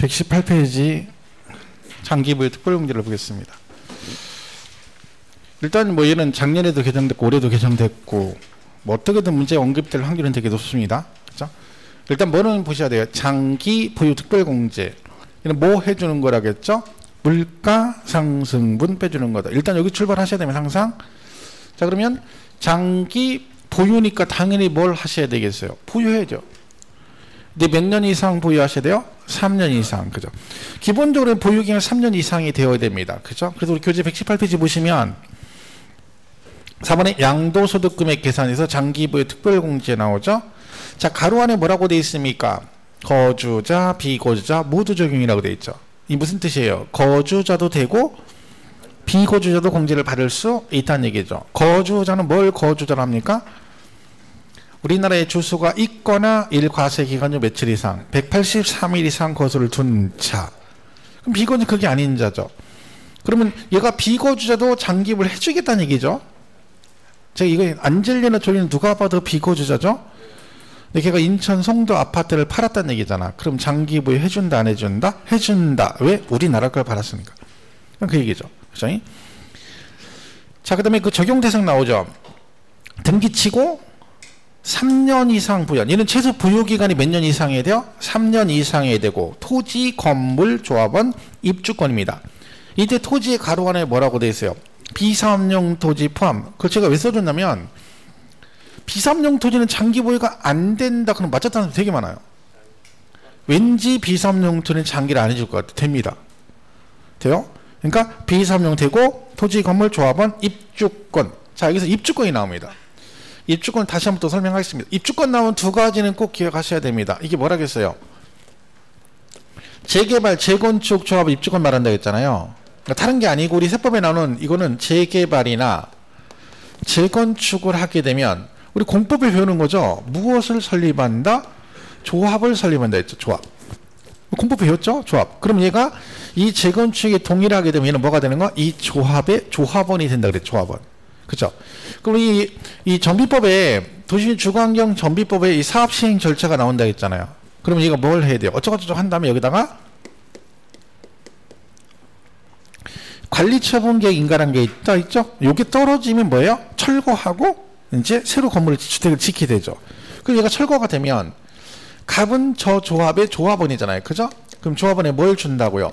118페이지 장기부의 특별공제를 보겠습니다. 일단 뭐 얘는 작년에도 개정됐고 올해도 개정됐고 뭐 어떻게든 문제에 언급될 확률은 되게 높습니다. 그렇죠? 일단 뭐는 보셔야 돼요. 장기 보유 특별공제. 얘는 뭐 해주는 거라겠죠? 물가 상승분 빼주는 거다. 일단 여기 출발하셔야 되면 항상 자 그러면 장기 보유니까 당연히 뭘 하셔야 되겠어요? 보유해야죠. 근데 몇 년 이상 보유하셔야 돼요? 3년 이상. 그죠? 기본적으로 보유기간 3년 이상이 되어야 됩니다. 그죠? 그래서 우리 교재 118페이지 보시면 4번에 양도소득금액 계산에서 장기부의 특별공제 나오죠? 자, 가로 안에 뭐라고 되어 있습니까? 거주자, 비거주자 모두 적용이라고 되어 있죠. 이 무슨 뜻이에요? 거주자도 되고 비거주자도 공제를 받을 수 있다는 얘기죠. 거주자는 뭘 거주자로 합니까? 우리나라에 주소가 있거나 일과세 기간이 며칠 이상 183일 이상 거주를 둔 자. 그럼 비거주는 그게 아닌 자죠. 그러면 얘가 비거주자도 장기부를 해주겠다는 얘기죠. 제가 이거 안젤리나 졸리는 누가 봐도 비거주자죠. 근데 걔가 인천 송도 아파트를 팔았다는 얘기잖아. 그럼 장기부에 해준다 안 해준다? 해준다. 왜? 우리나라 걸 팔았으니까. 그 얘기죠. 그죠? 자, 그 다음에 그 적용 대상 나오죠. 등기치고 3년 이상 부연. 얘는 최소 보유기간이 몇 년 이상해야 돼요? 3년 이상해야 되고 토지, 건물, 조합원, 입주권입니다. 이때 토지의 가로 안에 뭐라고 되어 있어요? 비사업용 토지 포함. 그걸 제가 왜 써줬냐면 비사업용 토지는 장기 보유가 안 된다. 그럼 맞았다는 사람 되게 많아요. 왠지 비사업용 토지는 장기를 안 해줄 것 같아. 됩니다. 돼요? 그러니까 비사업용 되고 토지, 건물, 조합원, 입주권. 자, 여기서 입주권이 나옵니다. 입주권 다시 한번 또 설명하겠습니다. 입주권 나온 두 가지는 꼭 기억하셔야 됩니다. 이게 뭐라겠어요? 재개발, 재건축, 조합, 입주권 말한다고 했잖아요. 그러니까 다른 게 아니고 우리 세법에 나오는 이거는 재개발이나 재건축을 하게 되면 우리 공법에 배우는 거죠. 무엇을 설립한다? 조합을 설립한다 했죠. 조합. 공법 배웠죠? 조합. 그럼 얘가 이 재건축에 동의를 하게 되면 얘는 뭐가 되는 거야? 이 조합의 조합원이 된다 그랬죠. 조합원. 그죠? 그럼 이 정비법에 도시 주거환경 정비법에 이 사업 시행 절차가 나온다 했잖아요. 그러면 얘가 뭘 해야 돼요? 어쩌고저쩌고 한 다음에 여기다가 관리처분 계획 인가라는 게 있죠? 요게 떨어지면 뭐예요? 철거하고 이제 새로 건물을 주택을 짓게 되죠. 그럼 얘가 철거가 되면 갑은 저 조합의 조합원이잖아요. 그죠? 그럼 조합원에 뭘 준다고요?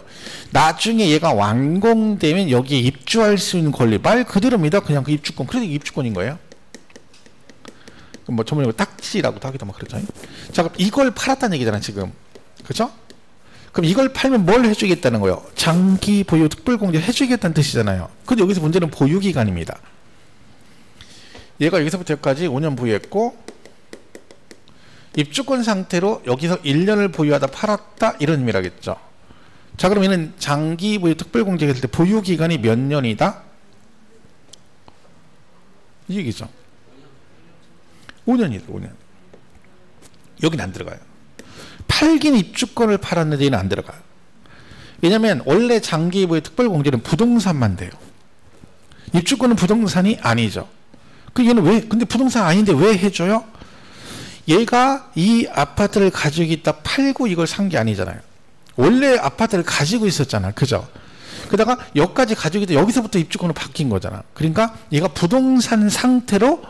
나중에 얘가 완공되면 여기에 입주할 수 있는 권리 말 그대로입니다. 그냥 그 입주권. 그래도 입주권인 거예요. 그럼 뭐 전문용어로 딱지라고도 하기도 막 그러죠. 자, 그럼 이걸 팔았다는 얘기잖아 지금. 그죠? 그럼 이걸 팔면 뭘 해주겠다는 거예요? 장기 보유 특별공제를 해주겠다는 뜻이잖아요. 근데 여기서 문제는 보유기간입니다. 얘가 여기서부터 여기까지 5년 보유했고 입주권 상태로 여기서 1년을 보유하다 팔았다 이런 의미라겠죠. 자, 그럼 얘는 장기 보유 특별공제가 했을 때 보유기간이 몇 년이다? 이 얘기죠. 5년이다. 5년. 여기는 안 들어가요. 팔긴 입주권을 팔았는데 얘는 안 들어가요. 왜냐면 원래 장기 보유 특별공제는 부동산만 돼요. 입주권은 부동산이 아니죠. 그 얘는 왜? 근데 부동산 아닌데 왜 해줘요? 얘가 이 아파트를 가지고 있다 팔고 이걸 산 게 아니잖아요. 원래 아파트를 가지고 있었잖아. 그죠? 그러다가 여기까지 가지고 있다 여기서부터 입주권으로 바뀐 거잖아. 그러니까 얘가 부동산 상태로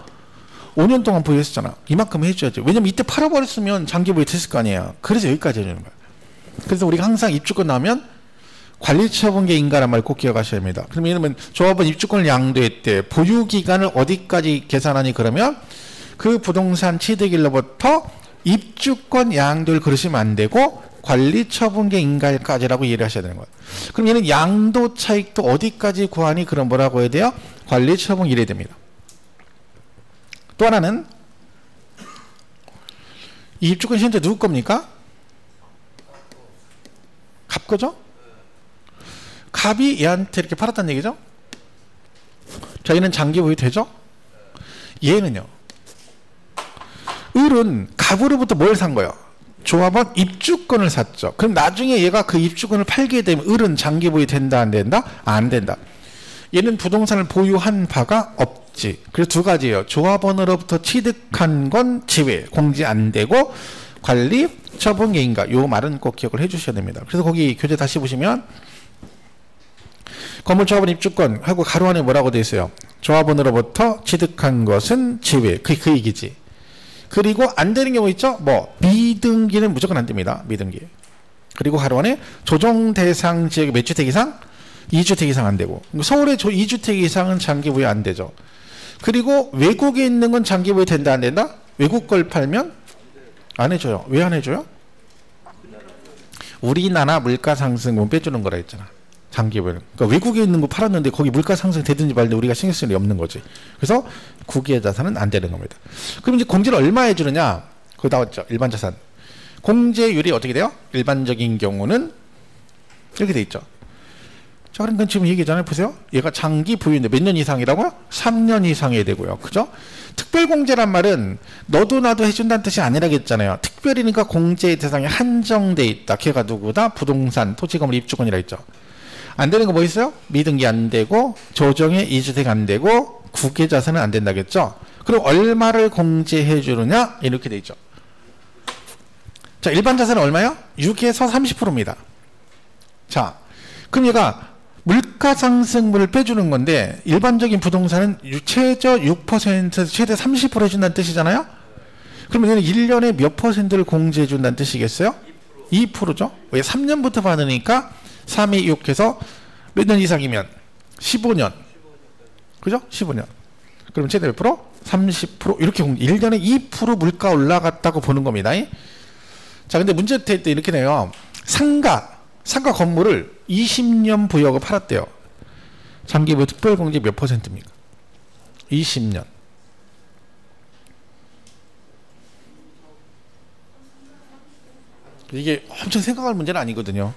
5년 동안 보유했었잖아. 이만큼 해줘야죠. 왜냐면 이때 팔아버렸으면 장기 보유 됐을 거 아니에요. 그래서 여기까지 해주는 거야. 그래서 우리가 항상 입주권 나오면 관리처분계 인가란 말 꼭 기억하셔야 합니다. 그러면 예를 들면 조합은 입주권을 양도했대. 보유기간을 어디까지 계산하니 그러면 그 부동산 취득일로부터 입주권 양도를 그러시면 안 되고 관리처분계 인가일까지라고 이해를 하셔야 되는 거예요. 그럼 얘는 양도 차익도 어디까지 구하니 그럼 뭐라고 해야 돼요? 관리처분 이래야 됩니다. 또 하나는 이 입주권 현재 누구 겁니까? 갑 거죠? 갑이 얘한테 이렇게 팔았다는 얘기죠? 자, 얘는 장기 보유 되죠? 얘는요. 을은 갑으로부터 뭘 산 거예요? 조합원 입주권을 샀죠. 그럼 나중에 얘가 그 입주권을 팔게 되면 을은 장기 보유 된다 안 된다? 안 된다. 얘는 부동산을 보유한 바가 없지. 그래서 두 가지예요. 조합원으로부터 취득한 건 제외, 공제 안 되고 관리, 처분 개인가. 요 말은 꼭 기억을 해주셔야 됩니다. 그래서 거기 교재 다시 보시면 건물 조합원 입주권 하고 가로 안에 뭐라고 되어 있어요? 조합원으로부터 취득한 것은 지회. 그 얘기지. 그리고 안 되는 경우 있죠? 뭐 미등기는 무조건 안 됩니다. 미등기. 그리고 가로 안에 조정 대상 지역의 몇 주택 이상? 2주택 이상 안 되고. 서울의 2주택 이상은 장기 부여 안 되죠. 그리고 외국에 있는 건 장기 부여 된다 안 된다? 외국 걸 팔면 안 해줘요. 왜 안 해줘요? 우리나라 물가 상승분 빼주는 거라 했잖아. 장기 부여는. 그러니까 외국에 있는 거 팔았는데 거기 물가 상승 되든지 말든지 우리가 신경 쓸 일이 없는 거지. 그래서 국외 자산은 안 되는 겁니다. 그럼 이제 공제를 얼마 해주느냐? 그거 나왔죠. 일반 자산. 공제율이 어떻게 돼요? 일반적인 경우는 이렇게 돼 있죠. 자, 그러니까 지금 얘기잖아요. 보세요. 얘가 장기 부유인데 몇 년 이상이라고요? 3년 이상이 되고요. 그죠? 특별공제란 말은 너도 나도 해준다는 뜻이 아니라겠잖아요. 특별이니까 공제 대상이 한정돼 있다. 걔가 누구다? 부동산, 토지건물 입주권이라 했죠. 안 되는 거 뭐 있어요? 미등기 안 되고 조정의 2주택 안 되고 국외자산은 안 된다겠죠. 그럼 얼마를 공제해 주느냐? 이렇게 돼 있죠. 자, 일반 자산은 얼마요? 6에서 30%입니다. 자, 그럼 얘가 물가 상승분을 빼주는 건데 일반적인 부동산은 최저 6%에서 최대 30% 해준다는 뜻이잖아요. 그러면 얘는 1년에 몇 %를 공제해 준다는 뜻이겠어요? 2%죠. 왜 3년부터 받으니까 3이 6해서 몇 년 이상이면 15년. 그죠? 15년. 그럼 최대 몇 프로? 30% 이렇게 1년에 2% 물가 올라갔다고 보는 겁니다. 자, 근데 문제 때 이렇게 돼요. 상가 건물을 20년 부여하고 팔았대요. 장기부여 특별공제 몇 %입니까? 20년. 이게 엄청 생각할 문제는 아니거든요.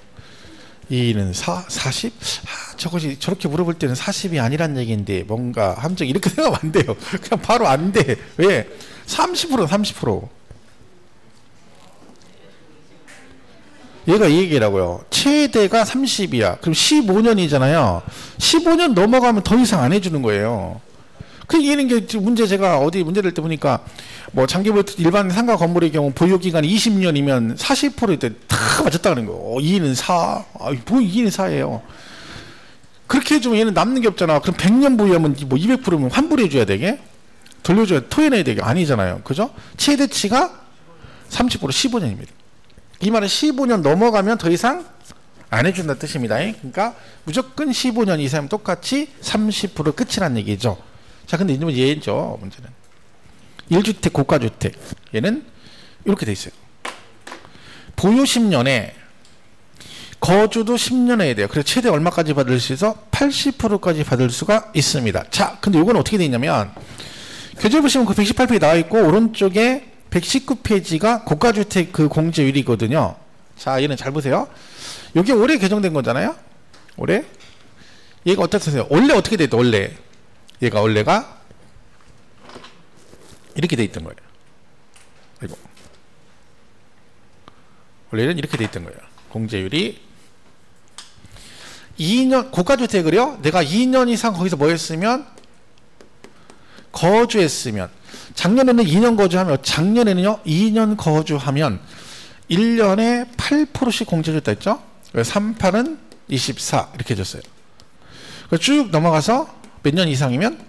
이는 40? 저것이 저렇게 물어볼 때는 40이 아니란 얘기인데 뭔가 함정 이렇게 생각하면 안 돼요. 그냥 바로 안 돼. 왜? 30%. 얘가 이 얘기라고요. 최대가 30이야. 그럼 15년이잖아요. 15년 넘어가면 더 이상 안 해주는 거예요. 그 얘는 게 문제 제가 어디 문제 될 때 보니까 뭐 장기부여 일반 상가 건물의 경우 보유기간이 20년이면 40% 때 다 맞췄다는 거예요. 2는 4. 뭐 2는 4예요. 그렇게 해주면 얘는 남는 게 없잖아. 그럼 100년 보유하면 뭐 200%면 환불해줘야 되게? 돌려줘야 토해내야 되게? 아니잖아요. 그죠? 최대치가 30% 15년입니다. 이 말은 15년 넘어가면 더 이상 안 해준다는 뜻입니다. 그러니까 무조건 15년 이상이면 똑같이 30% 끝이라는 얘기죠. 자, 근데 이제 얘죠. 문제는 1주택 고가주택 얘는 이렇게 돼 있어요. 보유 10년에 거주도 10년 해야 돼요. 그래서 최대 얼마까지 받을 수 있어? 80%까지 받을 수가 있습니다. 자, 근데 이건 어떻게 돼 있냐면 교재 보시면 그 118페이지 나와 있고 오른쪽에 119페이지가 고가주택 그 공제율이거든요. 자, 얘는 잘 보세요. 이게 올해 개정된 거잖아요. 올해. 얘가 어떻으세요? 원래 어떻게 돼 있다? 원래 얘가 원래가 이렇게 돼 있던 거예요. 아이고. 원래는 이렇게 돼 있던 거예요. 공제율이 2년 고가주택을요. 내가 2년 이상 거기서 뭐 했으면 거주했으면 작년에는 2년 거주하면 작년에는요 2년 거주하면 1년에 8%씩 공제해줬다 했죠. 38은 24 이렇게 해줬어요. 쭉 넘어가서 몇 년 이상이면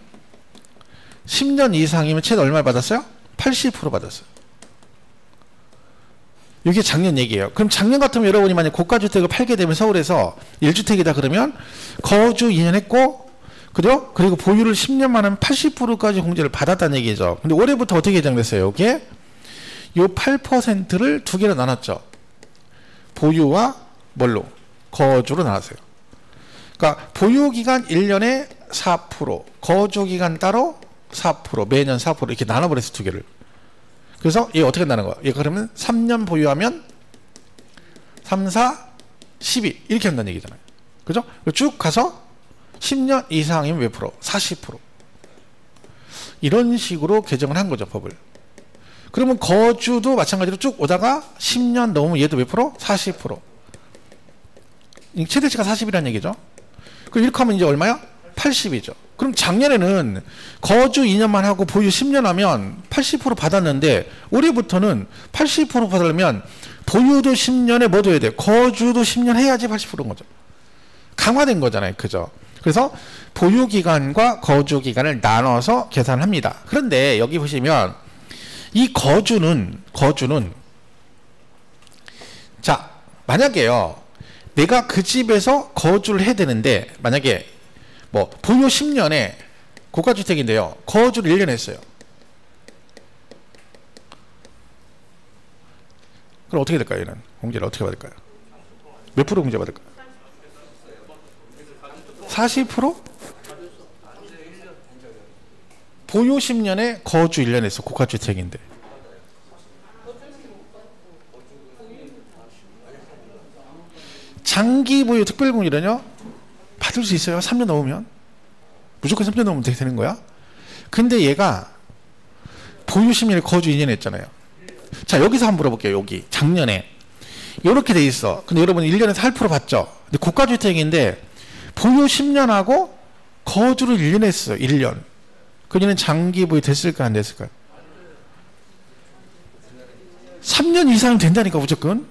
10년 이상이면 최대 얼마 받았어요? 80% 받았어요. 이게 작년 얘기예요. 그럼 작년 같으면 여러분이 만약 고가주택을 팔게 되면 서울에서 1주택이다 그러면 거주 2년 했고 그죠? 그리고 보유를 10년만 하면 80%까지 공제를 받았다는 얘기죠. 근데 올해부터 어떻게 개정됐어요? 이게 요 8%를 두 개로 나눴죠. 보유와 뭘로? 거주로 나눴어요. 그러니까 보유기간 1년에 4%, 거주기간 따로 4%, 매년 4% 이렇게 나눠버렸어요. 두 개를. 그래서 얘 어떻게 나는 거야? 얘 그러면 3년 보유하면 3, 4, 12 이렇게 한다는 얘기잖아요. 그죠? 쭉 가서 10년 이상이면 몇 프로? 40%. 이런 식으로 개정을 한 거죠, 법을. 그러면 거주도 마찬가지로 쭉 오다가 10년 넘으면 얘도 몇 프로? 40%. 최대치가 40이라는 얘기죠. 그럼 이렇게 하면 이제 얼마야? 80이죠. 그럼 작년에는 거주 2년만 하고 보유 10년 하면 80% 받았는데 올해부터는 80% 받으려면 보유도 10년에 뭐 둬야 돼? 거주도 10년 해야지 80%인 거죠. 강화된 거잖아요. 그죠? 그래서 보유 기간과 거주 기간을 나눠서 계산합니다. 그런데 여기 보시면 이 거주는 자, 만약에요. 내가 그 집에서 거주를 해야 되는데 만약에 뭐 보유 10년에 고가주택인데요. 거주를 1년 했어요. 그럼 어떻게 될까요? 얘는 공제를 어떻게 받을까요? 몇 프로 공제 받을까요? 40%? 보유 10년에 거주 1년 했어. 고가주택인데. 장기 보유 특별공제는요? 받을 수 있어요. 3년 넘으면. 무조건 3년 넘으면 되는 거야. 근데 얘가 보유 10년에 거주 2년 했잖아요. 자, 여기서 한번 물어볼게요. 여기 작년에 이렇게 돼 있어. 근데 여러분 1년에 8% 받죠. 근데 고가주택인데 보유 10년하고 거주를 1년 했어요. 1년. 그녀는 장기 보유 됐을까 안 됐을까요? 3년 이상은 된다니까. 무조건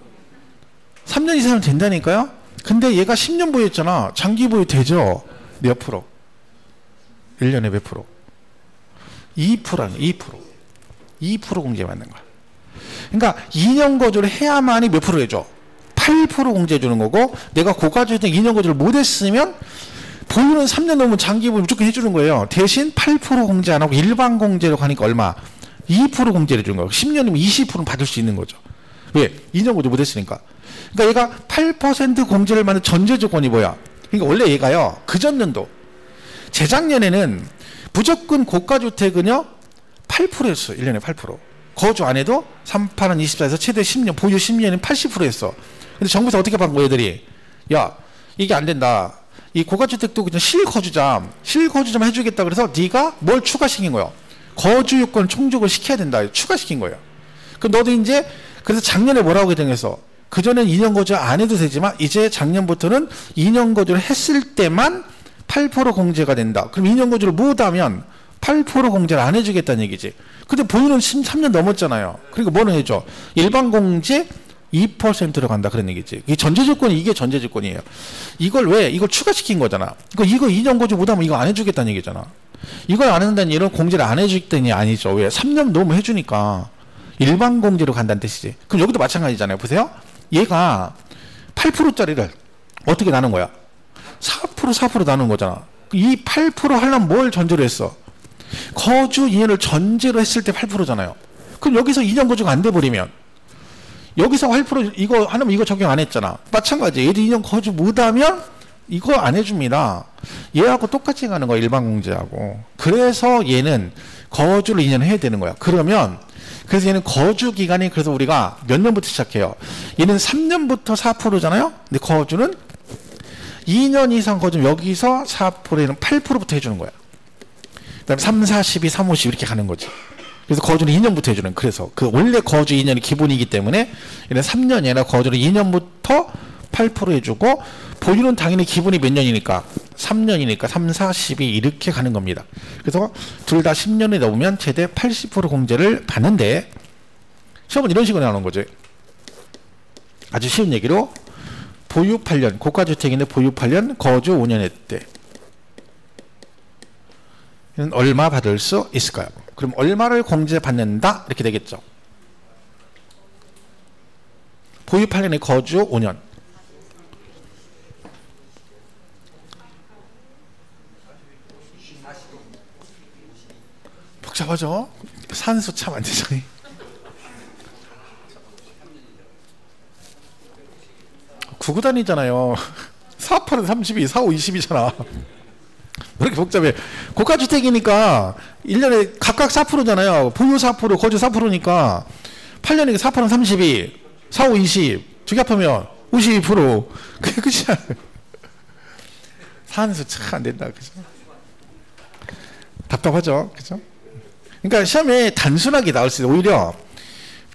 3년 이상은 된다니까요. 근데 얘가 10년 보유했잖아. 장기 보유 되죠. 몇 프로? 1년에 몇 프로? 2%라는 2% 공제 받는 거야. 그러니까 2년 거주를 해야만이 몇 프로 해줘? 8% 공제 주는 거고, 내가 고가주택 2년 거주를 못 했으면 보유는 3년 넘으면 장기 보유 무조건 해주는 거예요. 대신 8% 공제 안 하고 일반 공제로 가니까 얼마? 2% 공제를 주는 거예요. 10년이면 20%는 받을 수 있는 거죠. 왜? 2년 거주 못 했으니까. 그러니까 얘가 8% 공제를 받는 전제 조건이 뭐야? 그러니까 원래 얘가요, 그전년도 재작년에는 무조건 고가주택은요 8%였어. 1년에 8%. 거주 안 해도 38은 24에서 최대 10년, 보유 10년은 80% 했어. 근데 정부에서 어떻게 본 거야, 애들이? 야, 이게 안 된다. 이 고가주택도 그냥 실거주자 해주겠다. 그래서 네가 뭘 추가시킨 거야? 거주 요건 충족을 시켜야 된다. 추가시킨 거예요. 그럼 너도 이제, 그래서 작년에 뭐라고 정했어? 그전엔 2년 거주 안 해도 되지만 이제 작년부터는 2년 거주를 했을 때만 8% 공제가 된다. 그럼 2년 거주를 못하면 8% 공제를 안 해주겠다는 얘기지. 근데 보유는 13년 넘었잖아요. 그러니까 뭐는 해줘? 일반 공제 2%로 간다. 그런 얘기지. 이게 전제 조건이, 이게 전제 조건이에요. 이걸 왜? 이걸 추가시킨 거잖아. 이거 2년 거주 못하면 이거 안 해주겠다는 얘기잖아. 이걸 안 한다는 얘기는 공제를 안 해주겠다는 아니죠. 왜? 3년 넘으면 해주니까 일반 공제로 간다는 뜻이지. 그럼 여기도 마찬가지잖아요. 보세요. 얘가 8%짜리를 어떻게 나눈 거야? 4% 나눈 거잖아. 이 8% 하려면 뭘 전제로 했어? 거주 2년을 전제로 했을 때 8%잖아요. 그럼 여기서 2년 거주가 안 돼버리면 여기서 8% 이거 하려면 이거 적용 안 했잖아. 마찬가지. 얘도 2년 거주 못하면 이거 안 해줍니다. 얘하고 똑같이 가는 거야. 일반 공제하고. 그래서 얘는 거주를 2년 해야 되는 거야. 그래서 얘는 거주 기간이, 그래서 우리가 몇 년부터 시작해요? 얘는 3년부터 4%잖아요. 근데 거주는 2년 이상 거주면 여기서 4%에는 8%부터 해주는 거야. 그 다음에 3, 4, 12, 3, 50 이렇게 가는 거지. 그래서 거주는 2년부터 해주는. 그래서 그 원래 거주 2년이 기본이기 때문에 얘는 3년이 아니라 거주를 2년부터 8% 해주고, 보유는 당연히 기본이 몇 년이니까 3년이니까 3, 4, 12 이렇게 가는 겁니다. 그래서 둘 다 10년이 넘으면 최대 80% 공제를 받는데, 시험은 이런 식으로 나오는 거죠. 아주 쉬운 얘기로 보유 8년, 고가주택인데 보유 8년, 거주 5년 했대. 이는 얼마 받을 수 있을까요? 그럼 얼마를 공제받는다? 이렇게 되겠죠. 보유 8년에 거주 5년. 복잡하죠? 산수 참 안 되죠. 9구단이잖아요. 4, 8은 32, 4, 5, 20이잖아. 왜 이렇게 복잡해? 고가주택이니까 1년에 각각 4%잖아요. 보유 4%, 거주 4%니까 8년이니까 4, 8은 32, 4, 5, 20. 두 개 합하면 52%. 그게 끝이야. 산수 참 안 된다. 그죠? 답답하죠? 그죠? 그러니까 시험에 단순하게 나올 수 있어요. 오히려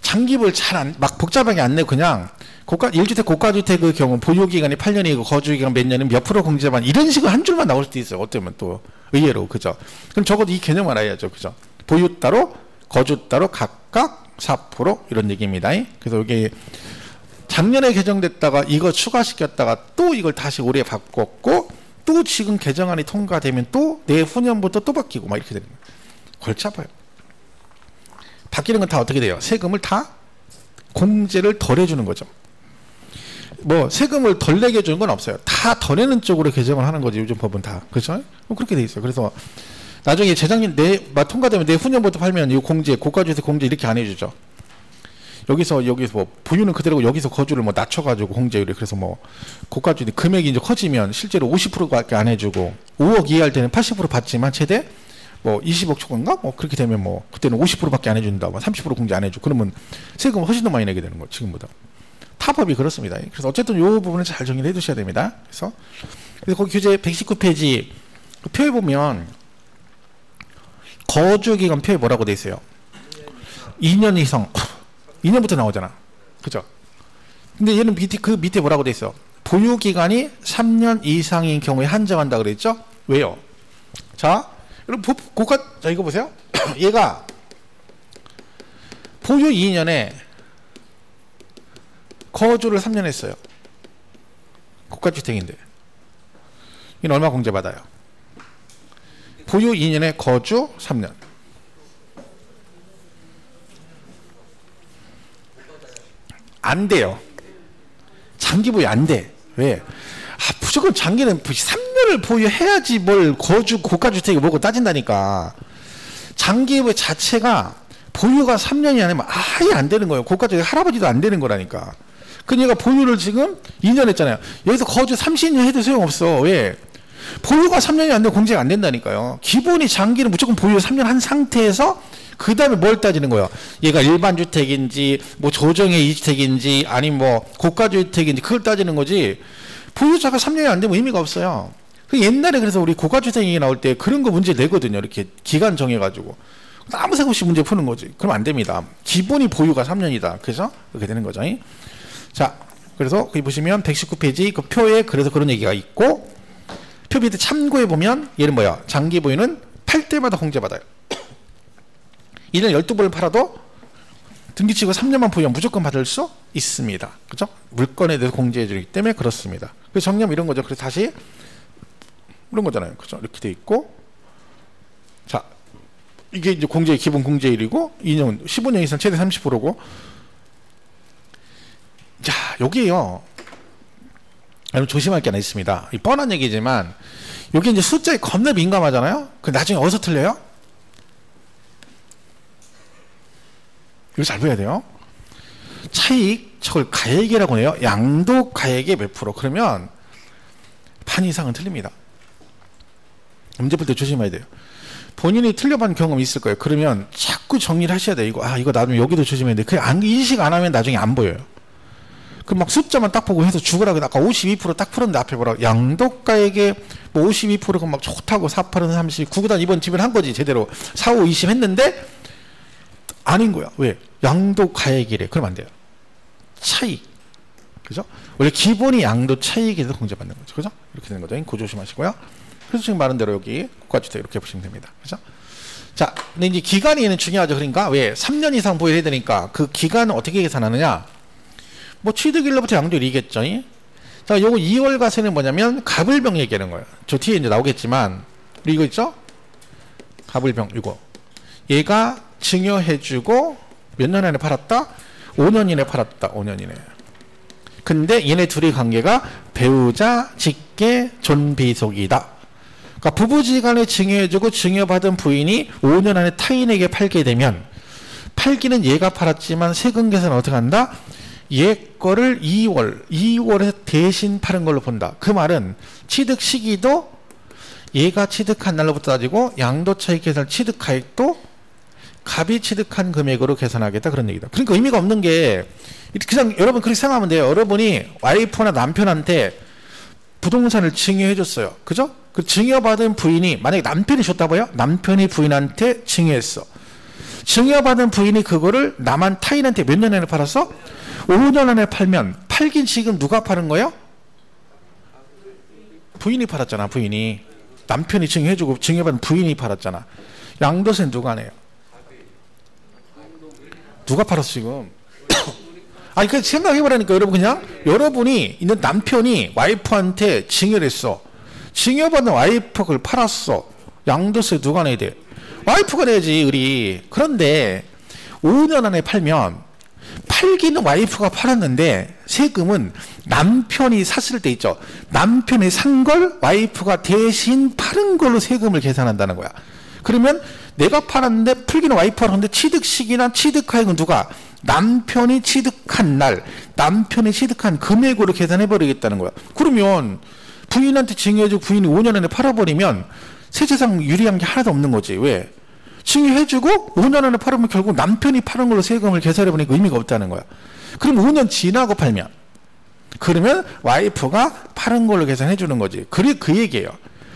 장기보유 막 복잡하게 안 내고 그냥 1주택 고가주택의 경우 보유기간이 8년이고 거주기간 몇 년은 몇 프로 공제만 이런 식으로 한 줄만 나올 수도 있어요. 어쩌면 또 의외로 그죠? 그럼 적어도 이 개념을 알아야죠. 그죠? 보유 따로 거주 따로 각각 4% 이런 얘기입니다. 그래서 이게 작년에 개정됐다가 이거 추가시켰다가 또 이걸 다시 올해 바꿨고 또 지금 개정안이 통과되면 또 내후년부터 또 바뀌고 막 이렇게 되는 거예요. 골치 아파요. 바뀌는 건 다 어떻게 돼요? 세금을 다 공제를 덜 해주는 거죠. 뭐 세금을 덜 내게 해주는 건 없어요. 다 덜 내는 쪽으로 개정을 하는 거지 요즘 법은 다. 그렇죠? 그렇게 돼 있어요. 그래서 나중에 재작년 통과되면 내후년부터 팔면 이 공제 고가주택 공제 이렇게 안 해주죠. 여기서 뭐 보유는 그대로고 여기서 거주를 뭐 낮춰가지고 공제율이 그래서 뭐 고가주택 금액이 이제 커지면 실제로 50%밖에 안 해주고 5억 이하할 때는 80% 받지만 최대 뭐 20억 초과인가 뭐 그렇게 되면 뭐 그때는 50%밖에 안 해준다 뭐 30% 공제 안 해주고 그러면 세금 훨씬 더 많이 내게 되는 거 지금보다. 타법이 그렇습니다. 그래서 어쨌든 이 부분을 잘 정리를 해두셔야 됩니다. 그래서 거기 규제 119페이지 그 표에 보면 거주기간 표에 뭐라고 돼 있어요? 2년 이상 2년부터 나오잖아. 그죠? 근데 얘는 그 밑에 뭐라고 돼 있어? 보유기간이 3년 이상인 경우에 한정한다 그랬죠? 왜요? 자, 여러분 자 이거 보세요. 얘가 보유 2년에 거주를 3년 했어요. 고가주택인데 이건 얼마 공제받아요? 보유 2년에 거주 3년. 안 돼요. 장기 보유 안 돼. 왜? 무조건 장기는 3년을 보유해야지 뭘 고가주택이 뭐고 따진다니까. 장기 보유 자체가 보유가 3년이 아니면 아예 안 되는 거예요. 고가주택 할아버지도 안 되는 거라니까. 그러니까 보유를 지금 2년 했잖아요. 여기서 거주 30년 해도 소용없어. 왜? 보유가 3년이 안 되면 공제가 안 된다니까요. 기본이 장기는 무조건 보유 3년 한 상태에서 그 다음에 뭘 따지는 거예요? 얘가 일반 주택인지 뭐 조정의 2주택인지 아니면 뭐 고가주택인지 그걸 따지는 거지. 보유자가 3년이 안 되면 의미가 없어요. 옛날에 그래서 우리 고가주택 얘기 나올 때 그런 거 문제 내거든요. 이렇게 기간 정해가지고 아무 생각 없이 문제 푸는 거지. 그럼 안 됩니다. 기본이 보유가 3년이다. 그래서 이렇게 되는 거죠. 자, 그래서 거기 보시면 119페이지 그 표에 그래서 그런 얘기가 있고 표 밑에 참고해 보면 얘는 뭐야? 장기 보유는 팔 때마다 공제받아요. 1년 12번을 팔아도 등기치고 3년만 보유하면 무조건 받을 수 있습니다. 그죠? 물건에 대해서 공제해 주기 때문에 그렇습니다. 그래서 정리하면 이런 거죠. 그래서 다시 이런 거잖아요. 그죠? 이렇게 돼 있고 자, 이게 이제 공제 기본 공제율이고 2년 15년 이상 최대 30%고 자, 여기에요. 여러분 조심할 게 하나 있습니다. 이 뻔한 얘기지만 여기 이제 숫자에 겁나 민감하잖아요. 그 나중에 어디서 틀려요? 이거 잘 봐야 돼요. 차익 저걸 가액이라고 해요. 양도 가액의 몇 프로. 그러면 반 이상은 틀립니다. 문제 풀 때 조심해야 돼요. 본인이 틀려본 경험이 있을 거예요. 그러면 자꾸 정리를 하셔야 돼요. 이거 나중에 여기도 조심해야 돼. 그 인식 안 하면 나중에 안 보여요. 그럼 막 숫자만 딱 보고 해서 죽으라고 아까 52% 딱 풀었는데 앞에 뭐라고 양도가액의 뭐 52%가 막 좋다고 4, 8은 30, 9구단 이번 집을 한 거지 제대로 4, 5, 20 했는데 아닌 거야. 왜? 양도가액이래. 그러면 안 돼요. 차익. 그죠? 원래 기본이 양도 차익에서 공제받는 거죠. 그죠? 이렇게 되는 거죠. 그거 조심하시고요. 그래서 지금 말한 대로 여기 고가주택 이렇게 보시면 됩니다. 그죠? 자, 근데 이제 기간이 얘는 중요하죠. 그러니까 왜? 3년 이상 보유해야 되니까 그 기간은 어떻게 계산하느냐? 뭐 취득일로부터 양도일이겠죠. 자, 요거 2월 가세는 뭐냐면 갑을병 얘기하는 거예요. 저 뒤에 이제 나오겠지만 우리 이거 있죠? 갑을병 이거. 얘가 증여해주고 몇 년 안에 팔았다? 5년 이내 팔았다. 5년 이내. 근데 얘네 둘의 관계가 배우자, 직계, 존비속이다. 그러니까 부부지간에 증여해주고 증여받은 부인이 5년 안에 타인에게 팔게 되면 팔기는 얘가 팔았지만 세금 계산 어떻게 한다? 얘 거를 2월에 대신 파는 걸로 본다. 그 말은 취득 시기도 얘가 취득한 날로부터 따지고 양도차익 계산 취득가액도 갑이 취득한 금액으로 계산하겠다. 그런 얘기다. 그러니까 의미가 없는 게 그냥 여러분 그렇게 생각하면 돼요. 여러분이 와이프나 남편한테 부동산을 증여해 줬어요. 그죠? 그 증여받은 부인이 만약에 남편이 줬다고요? 남편이 부인한테 증여했어. 증여받은 부인이 그거를 남한 타인한테 몇 년 안에 팔았어? 5년 안에 팔면 팔긴 지금 누가 파는 거예요? 부인이 팔았잖아. 부인이. 남편이 증여해주고 증여받은 부인이 팔았잖아. 양도세는 누가 내요? 누가 팔았어 지금? 아니 그 생각해보라니까. 여러분 그냥 여러분이 있는 남편이 와이프한테 증여를 했어. 증여받은 와이프가 그걸 팔았어. 양도세 누가 내야 돼? 와이프가 내야지. 의리. 그런데 5년 안에 팔면 팔기는 와이프가 팔았는데 세금은 남편이 샀을 때 있죠. 남편이 산 걸 와이프가 대신 팔은 걸로 세금을 계산한다는 거야. 그러면 내가 팔았는데 풀기는 와이프가 하는데 취득식이나 취득하액은 누가? 남편이 취득한 날, 남편이 취득한 금액으로 계산해버리겠다는 거야. 그러면 부인한테 증여해주고 부인이 5년 안에 팔아버리면 세제상 유리한 게 하나도 없는 거지. 왜? 증여해주고 5년 안에 팔으면 결국 남편이 파는 걸로 세금을 계산해보니까 의미가 없다는 거야. 그럼 5년 지나고 팔면 그러면 와이프가 파는 걸로 계산해주는 거지. 그게 그 얘기예요.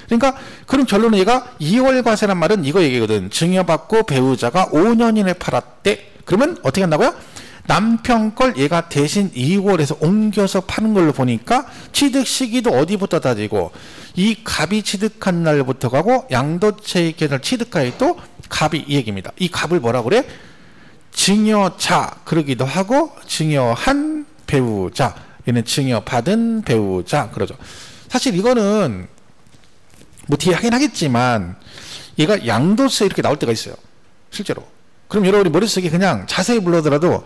그러니까 그럼 결론은 얘가 2월 과세란 말은 이거 얘기거든. 증여받고 배우자가 5년 이내 팔았대. 그러면 어떻게 한다고요? 남편 걸 얘가 대신 2월에서 옮겨서 파는 걸로 보니까 취득 시기도 어디부터 따지고 이 갑이 취득한 날부터 가고 양도세 계산 취득가액도 갑이 이 얘기입니다. 이 갑을 뭐라 그래? 증여자 그러기도 하고 증여한 배우자, 얘는 증여받은 배우자 그러죠. 사실 이거는 뭐 뒤에 하긴 하겠지만 얘가 양도세 이렇게 나올 때가 있어요. 실제로. 그럼 여러분이 머릿속에 그냥 자세히 불러더라도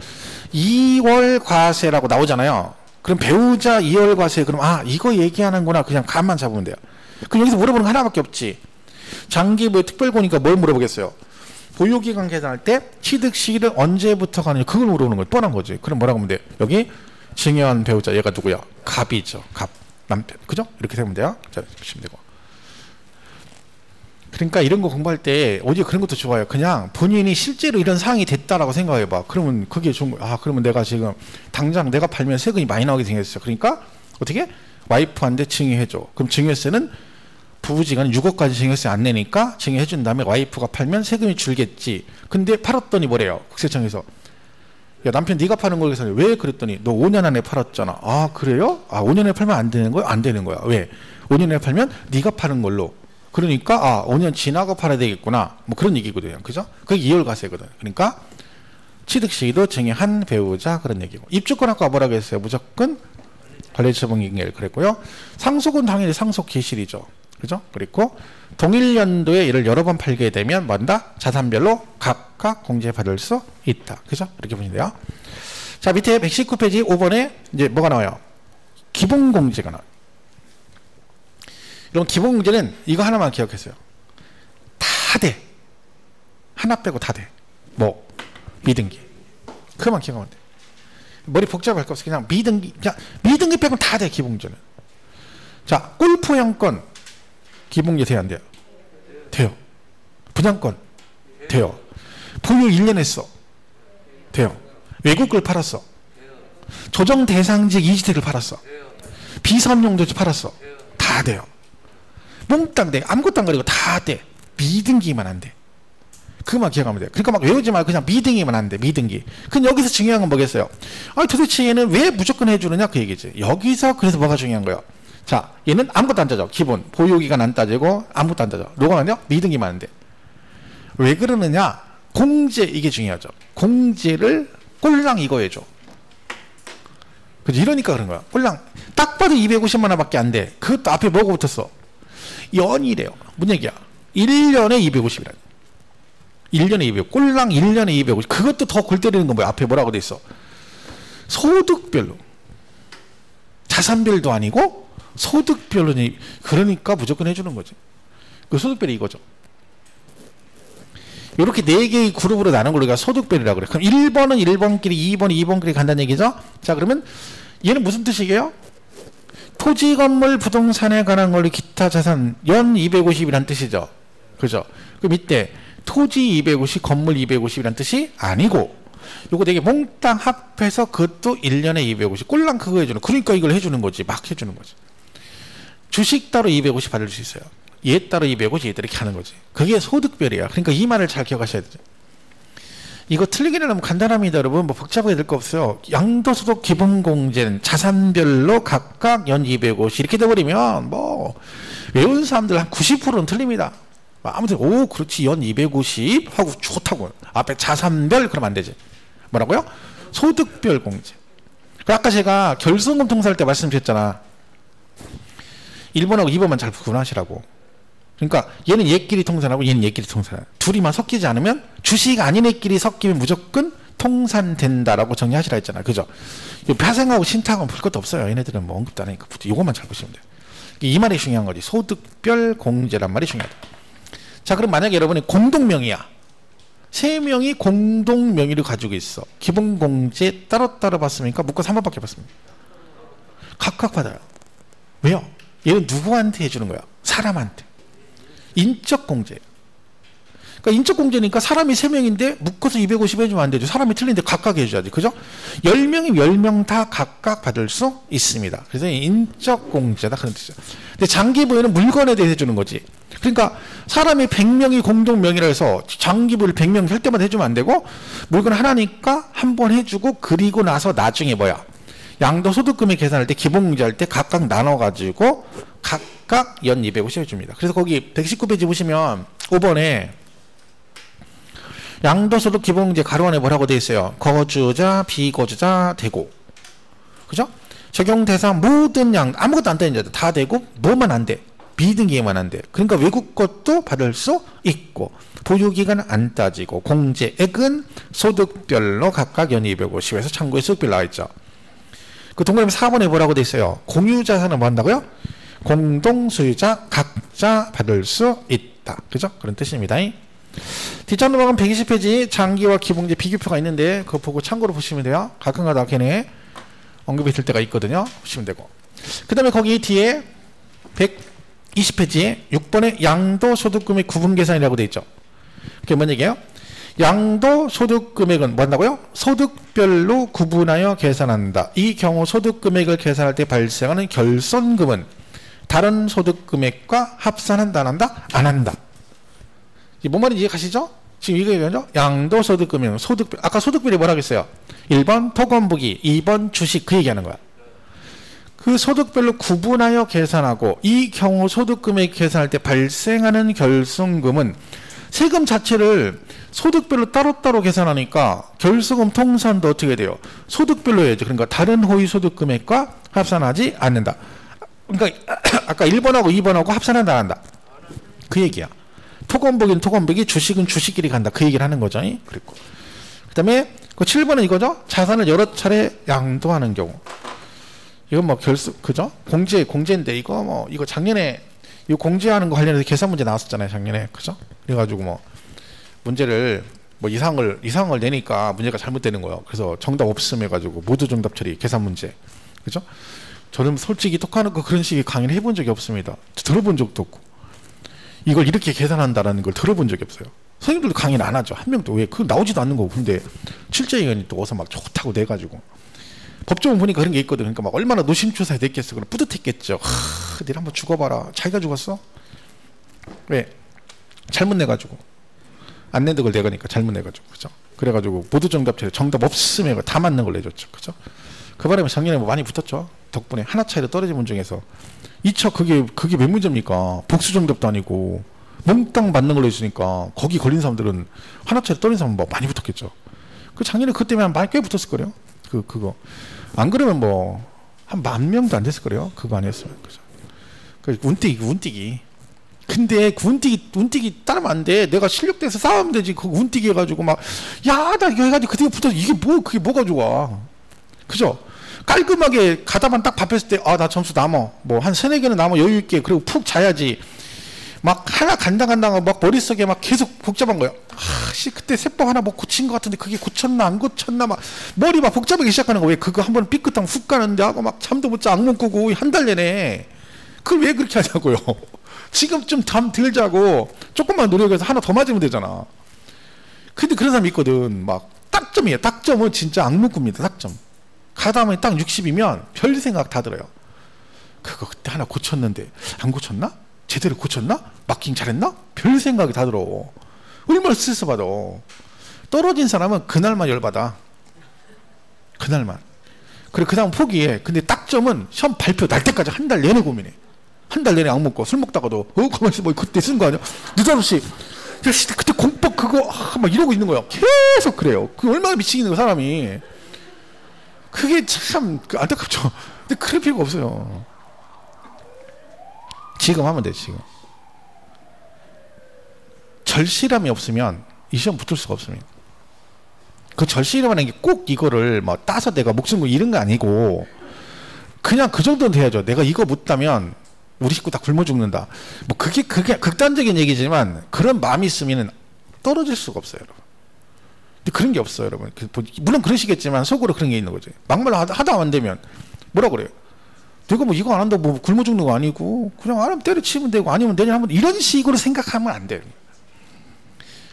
2월 과세라고 나오잖아요. 그럼 배우자 2월 과세 그럼 아 이거 얘기하는구나 그냥 감만 잡으면 돼요. 그럼 여기서 물어보는 거 하나밖에 없지. 장기부의 특별고니까 뭘 물어보겠어요? 보유기간 계산할 때 취득 시기를 언제부터 가느냐 그걸 물어보는 거예요. 뻔한 거지. 그럼 뭐라고 하면 돼요? 여기 증여한 배우자 얘가 누구야? 갑이죠. 갑. 남편. 그죠? 이렇게 되면 돼요. 자, 보시면 되고. 그러니까 이런 거 공부할 때 오히려 그런 것도 좋아요. 그냥 본인이 실제로 이런 상황이 됐다라고 생각해봐. 그러면 그게 좋은 거야. 아 그러면 내가 지금 당장 내가 팔면 세금이 많이 나오게 생겼어. 그러니까 어떻게? 와이프한테 증여해줘. 그럼 증여세는 부부지간 6억까지 증여세 안 내니까 증여해준 다음에 와이프가 팔면 세금이 줄겠지. 근데 팔았더니 뭐래요? 국세청에서 야 남편 네가 파는 걸 계산해. 왜? 그랬더니 너 5년 안에 팔았잖아. 아 그래요? 아 5년에 팔면 안 되는 거야? 안 되는 거야. 왜? 5년에 팔면 네가 파는 걸로. 그러니까 아 5년 지나고 팔아야 되겠구나. 뭐 그런 얘기거든요. 그죠? 그게 2월 과세거든. 그러니까 취득 시기도 증여한 배우자 그런 얘기고. 입주권 아까 뭐라고 했어요? 무조건 관리처분기일 그랬고요. 상속은 당연히 상속 기실이죠. 그죠? 그리고 동일 연도에 이를 여러 번 팔게 되면 뭔다? 자산별로 각각 공제받을 수 있다. 그죠? 이렇게 보시면 돼요. 자 밑에 119페이지 5번에 이제 뭐가 나와요? 기본공제가 나와요. 이런 기본공제는 이거 하나만 기억했어요. 다 돼. 하나 빼고 다 돼. 뭐 미등기. 그것만 기억하면 돼. 머리 복잡할 거 없어. 그냥 미등기. 그냥 미등기 빼고 다 돼. 기본공제는. 자 골프형권 기본공제 돼요 안 돼요? 돼요. 분양권 돼요. 보유 1년 했어. 돼요. 외국 걸 팔았어. 조정 대상지역 이주택을 팔았어. 비섬용도 팔았어. 다 돼요. 몽땅 돼. 아무것도 안 가리고 다 돼. 미등기만 안 돼. 그것만 기억하면 돼. 그러니까 막 외우지 말고 그냥 미등기만 안 돼. 미등기. 그럼 여기서 중요한 건 뭐겠어요? 아 도대체 얘는 왜 무조건 해주느냐 그 얘기지. 여기서 그래서 뭐가 중요한 거예요? 자 얘는 아무것도 안 따져. 기본 보유기간 안 따지고 아무것도 안 따져. 뭐가 많냐? 미등기만 안 돼. 왜 그러느냐? 공제 이게 중요하죠. 공제를 꼴랑 이거 해줘. 그치? 이러니까 그런 거야. 꼴랑 딱 봐도 250만 원밖에 안 돼. 그것도 앞에 뭐가 붙었어? 연이래요. 뭔 얘기야? 1년에 250이라. 1년에 200. 꼴랑 1년에 250. 그것도 더 골 때리는 건 뭐야? 앞에 뭐라고 돼 있어? 소득별로. 자산별도 아니고 소득별로. 그러니까 무조건 해주는 거지. 그 소득별이 이거죠. 이렇게 4개의 그룹으로 나눈 걸 우리가 소득별이라고 그래. 그럼 1번은 1번끼리 2번은 2번끼리 간다는 얘기죠. 자 그러면 얘는 무슨 뜻이게요? 토지 건물 부동산에 관한 권리 기타 자산 연 250이란 뜻이죠. 그죠? 그 밑에 토지 250 건물 250이란 뜻이 아니고 요거 4개 몽땅 합해서 그것도 1년에 250 꼴랑 그거 해주는. 그러니까 이걸 해주는 거지. 막 해주는 거지. 주식 따로 250 받을 수 있어요. 얘 따로 250 얘들 이렇게 하는 거지. 그게 소득별이야. 그러니까 이 말을 잘 기억하셔야 되죠. 이거 틀리기는 너무 간단합니다, 여러분. 뭐 복잡하게 될 거 없어요. 양도소득 기본공제는 자산별로 각각 연 250 이렇게 돼버리면 뭐 외운 사람들 한 90%는 틀립니다. 아무튼 오 그렇지 연 250 하고 좋다고. 앞에 자산별 그러면 안 되지. 뭐라고요? 소득별 공제. 아까 제가 결손금 통사할 때 말씀드렸잖아. 1번하고 2번만 잘 구분하시라고. 그러니까 얘는 얘끼리 통산하고 얘는 얘끼리 통산. 둘이만 섞이지 않으면 주식 아닌 애끼리 섞이면 무조건 통산된다라고 정리하시라 했잖아. 그죠? 파생하고 신탁하고 볼 것도 없어요. 얘네들은 뭐 언급도 안 하니까 이것만 잘 보시면 돼요. 이 말이 중요한 거지. 소득별 공제란 말이 중요하다. 자, 그럼 만약에 여러분이 공동명의야. 세 명이 공동명의를 가지고 있어. 기본공제 따로따로 받습니까? 묶어서 한 번밖에 받습니다. 각각 받아요. 왜요? 얘는 누구한테 해주는 거야? 사람한테. 인적공제. 그러니까 인적공제니까 사람이 3명인데 묶어서 250 해주면 안 되죠. 사람이 틀린데 각각 해줘야지. 그죠? 10명이 10명 다 각각 받을 수 있습니다. 그래서 인적공제다. 그런 뜻이죠. 근데 장기부여는 물건에 대해 해주는 거지. 그러니까 사람이 100명이 공동명의라 해서 장기부를 100명 할 때마다 해주면 안 되고 물건 하나니까 한 번 해주고 그리고 나서 나중에 뭐야? 양도소득금액 계산할 때 기본공제할 때 각각 나눠가지고 각각 연 250 해줍니다. 그래서 거기 119페이지 보시면 5번에 양도소득 기본공제 가로 안에 뭐라고 돼 있어요? 거주자, 비거주자, 되고. 그죠? 적용 대상 모든 양 아무것도 안 되는 자들 다 되고 뭐만 안 돼? 비등기만 안 돼. 그러니까 외국 것도 받을 수 있고 보유기간 안 따지고 공제액은 소득별로 각각 연 250에서 참고의 소득별 나와 있죠. 그 동그라미 4번에 뭐라고 돼 있어요? 공유자산은 뭐 한다고요? 공동소유자 각자 받을 수 있다. 그죠? 그런 뜻입니다. 뒷전 넘어가면 120페이지 장기와 기본공제 비교표가 있는데 그거 보고 참고로 보시면 돼요. 가끔가다 걔네 언급이 될 때가 있거든요. 보시면 되고. 그 다음에 거기 뒤에 120페이지에 6번에 양도소득금액 구분계산이라고 돼 있죠. 그게 뭔 얘기예요? 양도소득금액은 뭐 한다고요? 소득별로 구분하여 계산한다. 이 경우 소득금액을 계산할 때 발생하는 결손금은 다른 소득금액과 합산한다 안 한다? 안 한다. 뭔 말인지 이해가시죠? 지금 이거 얘기하죠? 양도소득금액은 소득별. 아까 소득별이 뭐라고 했어요? 1번 토건부기, 2번 주식 그 얘기하는 거야. 그 소득별로 구분하여 계산하고 이 경우 소득금액 계산할 때 발생하는 결손금은 세금 자체를 소득별로 따로따로 계산하니까 결손금 통산도 어떻게 돼요? 소득별로 해야죠. 그러니까 다른 호의 소득금액과 합산하지 않는다. 그러니까 아까 1번하고 2번하고 합산한다 안 한다. 그 얘기야. 토건복인 토건복이 주식은 주식끼리 간다. 그 얘기를 하는 거죠. 그랬고. 그 다음에 그 7번은 이거죠. 자산을 여러 차례 양도하는 경우. 이건 뭐 그죠? 공제인데 이거 작년에 이 공제하는 거 관련해서 계산 문제 나왔었잖아요. 작년에. 그죠? 그래가지고 뭐 문제를 뭐 이상을 내니까 문제가 잘못되는 거예요. 그래서 정답 없음 해가지고 모두 정답 처리 계산 문제. 그죠? 저는 솔직히 똑하는 거 그런 식의 강의를 해본 적이 없습니다. 들어본 적도 없고. 이걸 이렇게 계산한다라는 걸 들어본 적이 없어요. 선생님들도 강의를 안 하죠. 한 명도 왜 그거 나오지도 않는 거고. 근데 실제이견이 또 어서 막 좋다고 내가지고 법조문 보니까 그런 게 있거든. 그러니까 막 얼마나 노심초사에 됐겠어. 그럼 뿌듯했겠죠. 내일 한번 죽어봐라. 자기가 죽었어? 왜? 잘못 내가지고 안 낸 걸 내가니까 잘못 내가지고 그죠? 그래가지고 모두 정답 없으면 다 맞는 걸 내줬죠. 그죠? 그 바람에 작년에 뭐 많이 붙었죠. 덕분에 하나 차이로 떨어진 문 중에서 2차 그게 몇 문제입니까? 복수 정답도 아니고 몽땅 맞는 걸로 해주니까 거기 걸린 사람들은 하나 차이로 떨어진 사람은 뭐 많이 붙었겠죠. 그 작년에 그 때문에 많이 꽤 붙었을 거래요. 그거 안 그러면 뭐 한 10,000명도 안 됐을 거래요. 그거 아니었으면. 그죠? 그 운뛰기. 근데 그 운뛰기 따르면 안 돼. 내가 실력대에서 싸우면 되지. 그 운뛰기 해가지고 막 야 나 이거 해가지고 그때 붙어 이게 그게 뭐가 좋아. 그죠? 깔끔하게 가다만 딱 밥했을 때 나 점수 남어. 뭐 한 3-4개는 남어 여유 있게. 그리고 푹 자야지. 막 하나 간당간당하고 막 머릿속에 막 계속 복잡한 거야. 그때 세법 하나 뭐 고친 것 같은데 그게 고쳤나 안 고쳤나 막 머리 막 복잡하게 시작하는 거. 왜 그거 한번 삐끗하면 훅 가는데 하고 막 잠도 못 자 악몽 꾸고 한 달 내내. 그걸 왜 그렇게 하냐고요. 지금 좀 잠 들자고 조금만 노력해서 하나 더 맞으면 되잖아. 근데 그런 사람이 있거든. 막 딱점이에요. 딱점은 진짜 악몽 꿉니다. 딱점. 가다음에 딱 60이면 별 생각 다 들어요. 그거 그때 하나 고쳤는데 안 고쳤나? 제대로 고쳤나? 마킹 잘했나? 별 생각이 다 들어. 얼마나 스트레스 받아. 떨어진 사람은 그날만 열받아. 그날만. 그리고 그 다음 포기해. 근데 딱점은 시험 발표 날 때까지 한 달 내내 고민해. 한 달 내내 약 먹고 술 먹다가도 가만있어 뭐 그때 쓴 거 아니야? 느닷없이 그때 공법 그거 막 이러고 있는 거야. 계속 그래요. 그 얼마나 미치겠는 거 사람이. 그게 참 안타깝죠. 근데 그럴 필요가 없어요. 지금 하면 돼. 지금 절실함이 없으면 이 시험 붙을 수가 없습니다. 그 절실함이라는 게 꼭 이거를 뭐 따서 내가 목숨 거 잃은 거 아니고 그냥 그 정도는 돼야죠. 내가 이거 못 따면 우리 식구 다 굶어 죽는다. 뭐 그게 극단적인 얘기지만 그런 마음이 있으면 떨어질 수가 없어요, 여러분. 근데 그런 게 없어요, 여러분. 물론 그러시겠지만 속으로 그런 게 있는 거지. 막말 하다 안 되면 뭐라 그래요? 내가 뭐 이거 안 한다고 뭐 굶어 죽는 거 아니고 그냥 안 하면 때려치면 되고 아니면 내년 한번 이런 식으로 생각하면 안 돼요.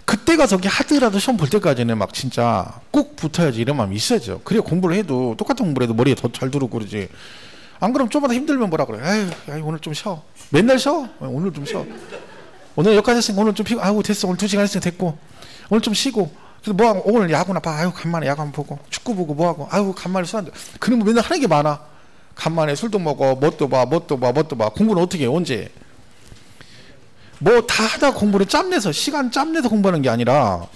그때가 저기 하더라도 시험 볼 때까지는 막 진짜 꼭 붙어야지 이런 마음이 있어야죠. 그래야 공부를 해도 똑같은 공부를 해도 머리에 더 잘 들어오고 그러지. 안 그러면 좀만 힘들면 뭐라 그래. 에휴 오늘 좀 쉬어. 맨날 쉬어? 오늘 좀 쉬어. 오늘 여기까지 했으니까 오늘 좀 피고 아이고 됐어. 오늘 2시간 했으니까 됐고 오늘 좀 쉬고 그래서 뭐하고 오늘 야구나 봐. 아이고 간만에 야구 한번 보고 축구 보고 뭐하고 아이고 간만에 술 한잔. 그러면 맨날 하는 게 많아. 간만에 술도 먹어 뭣도 봐 공부는 어떻게 해 언제 뭐 다 하다 공부를 짬내서 시간 짬내서 공부하는 게 아니라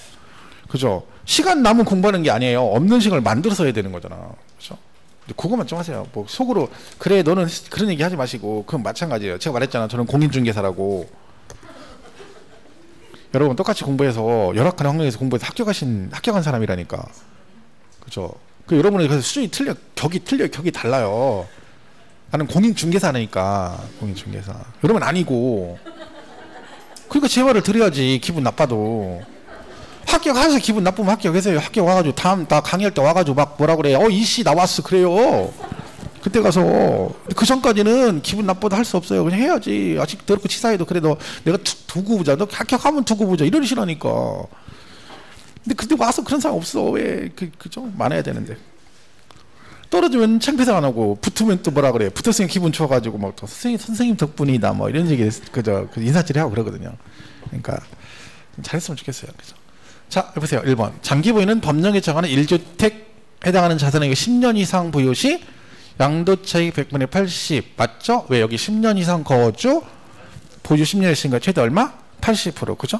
그죠? 시간 남은 공부하는 게 아니에요. 없는 시간을 만들어서 해야 되는 거잖아. 그죠? 그거만 좀 하세요. 뭐 속으로 그래 너는 그런 얘기 하지 마시고 그건 마찬가지예요. 제가 말했잖아. 저는 공인중개사라고. 여러분 똑같이 공부해서 열악한 환경에서 공부해서 합격한 사람이라니까. 그죠? 그 여러분의 그래서 수준이 격이 달라요. 나는 공인중개사니까 공인중개사. 여러분 아니고. 그러니까 제 말을 들어야지. 기분 나빠도 합격하셔서 기분 나쁘면 합격하세요. 합격 와가지고 다음 나 강의할 때 와가지고 막 뭐라 그래. 이씨 나왔어 그래요. 그때 가서 그 전까지는 기분 나빠도 할 수 없어요. 그냥 해야지. 아직 더럽고 치사해도 그래도 내가 두고 보자. 너 합격하면 두고 보자. 이러시라니까. 근데 그때 와서 그런 사람 없어. 왜 그죠? 많아야 되는데. 떨어지면 창피해서 안 하고 붙으면 또 뭐라 그래. 붙었으면 기분 좋아가지고 막 또 선생님 덕분이다 뭐 이런 얘기 그저 인사치레 하고 그러거든요. 그러니까 잘했으면 좋겠어요. 그죠? 자, 보세요. 1번. 장기 보유는 법령에 정하는 1주택 해당하는 자산의 10년 이상 보유 시 양도차익 100분의 80 맞죠? 왜 여기 10년 이상 거주 보유 10년 했으니까 최대 얼마? 80% 그죠?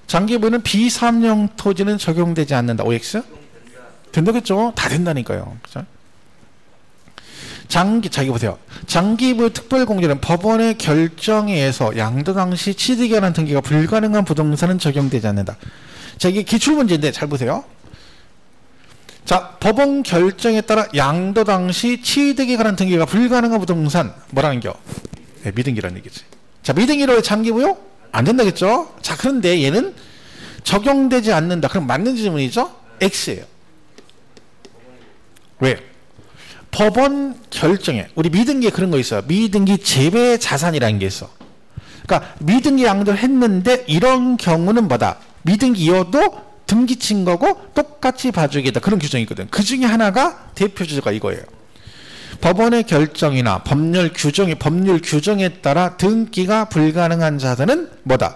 장기 보유는 비삼용 토지는 적용되지 않는다. OX? 된다겠죠? 다 된다니까요. 그죠? 자기 보세요. 장기보유 특별공제는 법원의 결정에 의해서 양도 당시 취득에 관한 등기가 불가능한 부동산은 적용되지 않는다. 자, 이게 기출문제인데 잘 보세요. 자, 법원 결정에 따라 양도 당시 취득에 관한 등기가 불가능한 부동산 뭐라는 겨? 네, 미등기라는 얘기지. 자, 미등기로 장기보유? 안 된다겠죠? 자, 그런데 얘는 적용되지 않는다. 그럼 맞는 질문이죠? X예요. 왜? 법원 결정에 우리 미등기에 그런 거 있어요. 미등기 제외 자산이라는 게 있어. 그러니까 미등기 양도를 했는데 이런 경우는 뭐다? 미등기여도 등기 친 거고 똑같이 봐주겠다. 그런 규정이 있거든. 그 중에 하나가 대표 주제가 이거예요. 법원의 결정이나 법률 규정에 따라 등기가 불가능한 자산은 뭐다?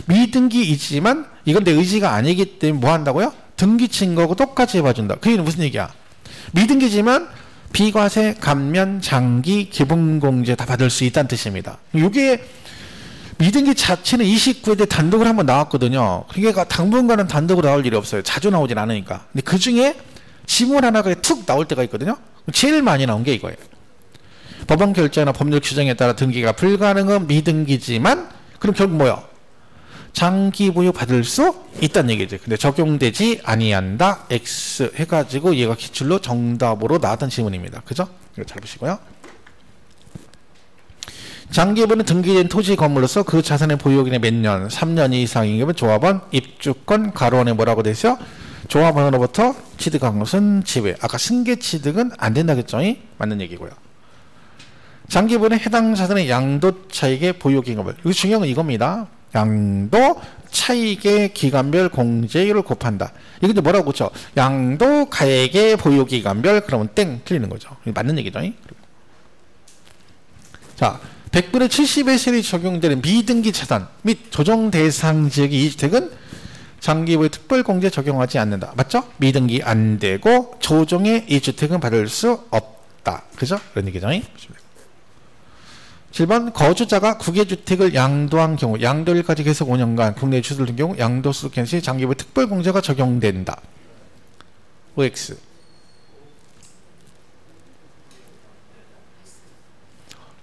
미등기이지만 이건 내 의지가 아니기 때문에 뭐 한다고요? 등기 친 거고 똑같이 봐준다. 그게 무슨 얘기야? 미등기지만 비과세, 감면, 장기, 기본공제 다 받을 수 있다는 뜻입니다. 이게 미등기 자체는 29회 단독으로 한번 나왔거든요. 그게 당분간은 단독으로 나올 일이 없어요. 자주 나오진 않으니까. 근데 그 중에 지문 하나가 툭 나올 때가 있거든요. 제일 많이 나온 게 이거예요. 법원 결정이나 법률 규정에 따라 등기가 불가능한 미등기지만 그럼 결국 뭐요? 장기 보유 받을 수 있다는 얘기죠. 근데 적용되지 아니한다. X 해가지고 얘가 기출로 정답으로 나왔던 질문입니다. 그죠? 이거 잘 보시고요. 장기 보유는 등기된 토지 건물로서 그 자산의 보유기간이 몇 년? 3년 이상인 경우 조합원, 입주권, 가로원에 뭐라고 돼 있어요? 조합원으로부터 취득한 것은 지배. 아까 승계 취득은 안 된다겠죠? 맞는 얘기고요. 장기 보유는 해당 자산의 양도 차익의 보유기간을. 이거 중요한 건 이겁니다. 양도 차익의 기간별 공제율을 곱한다. 이건데 뭐라고 그렇죠? 양도 가액의 보유기간별 그러면 땡 틀리는 거죠. 맞는 얘기죠. 자, 100분의 70의 세율이 적용되는 미등기 자산 및 조정 대상 지역의 이주택은 장기부의 특별공제 적용하지 않는다. 맞죠? 미등기 안 되고 조정의 이 주택은 받을 수 없다. 그죠? 그런 얘기죠. 7번 거주자가 국외주택을 양도한 경우 양도일까지 계속 5년간 국내에 주둔 경우 양도소득 시 장기부의 특별공제가 적용된다. OX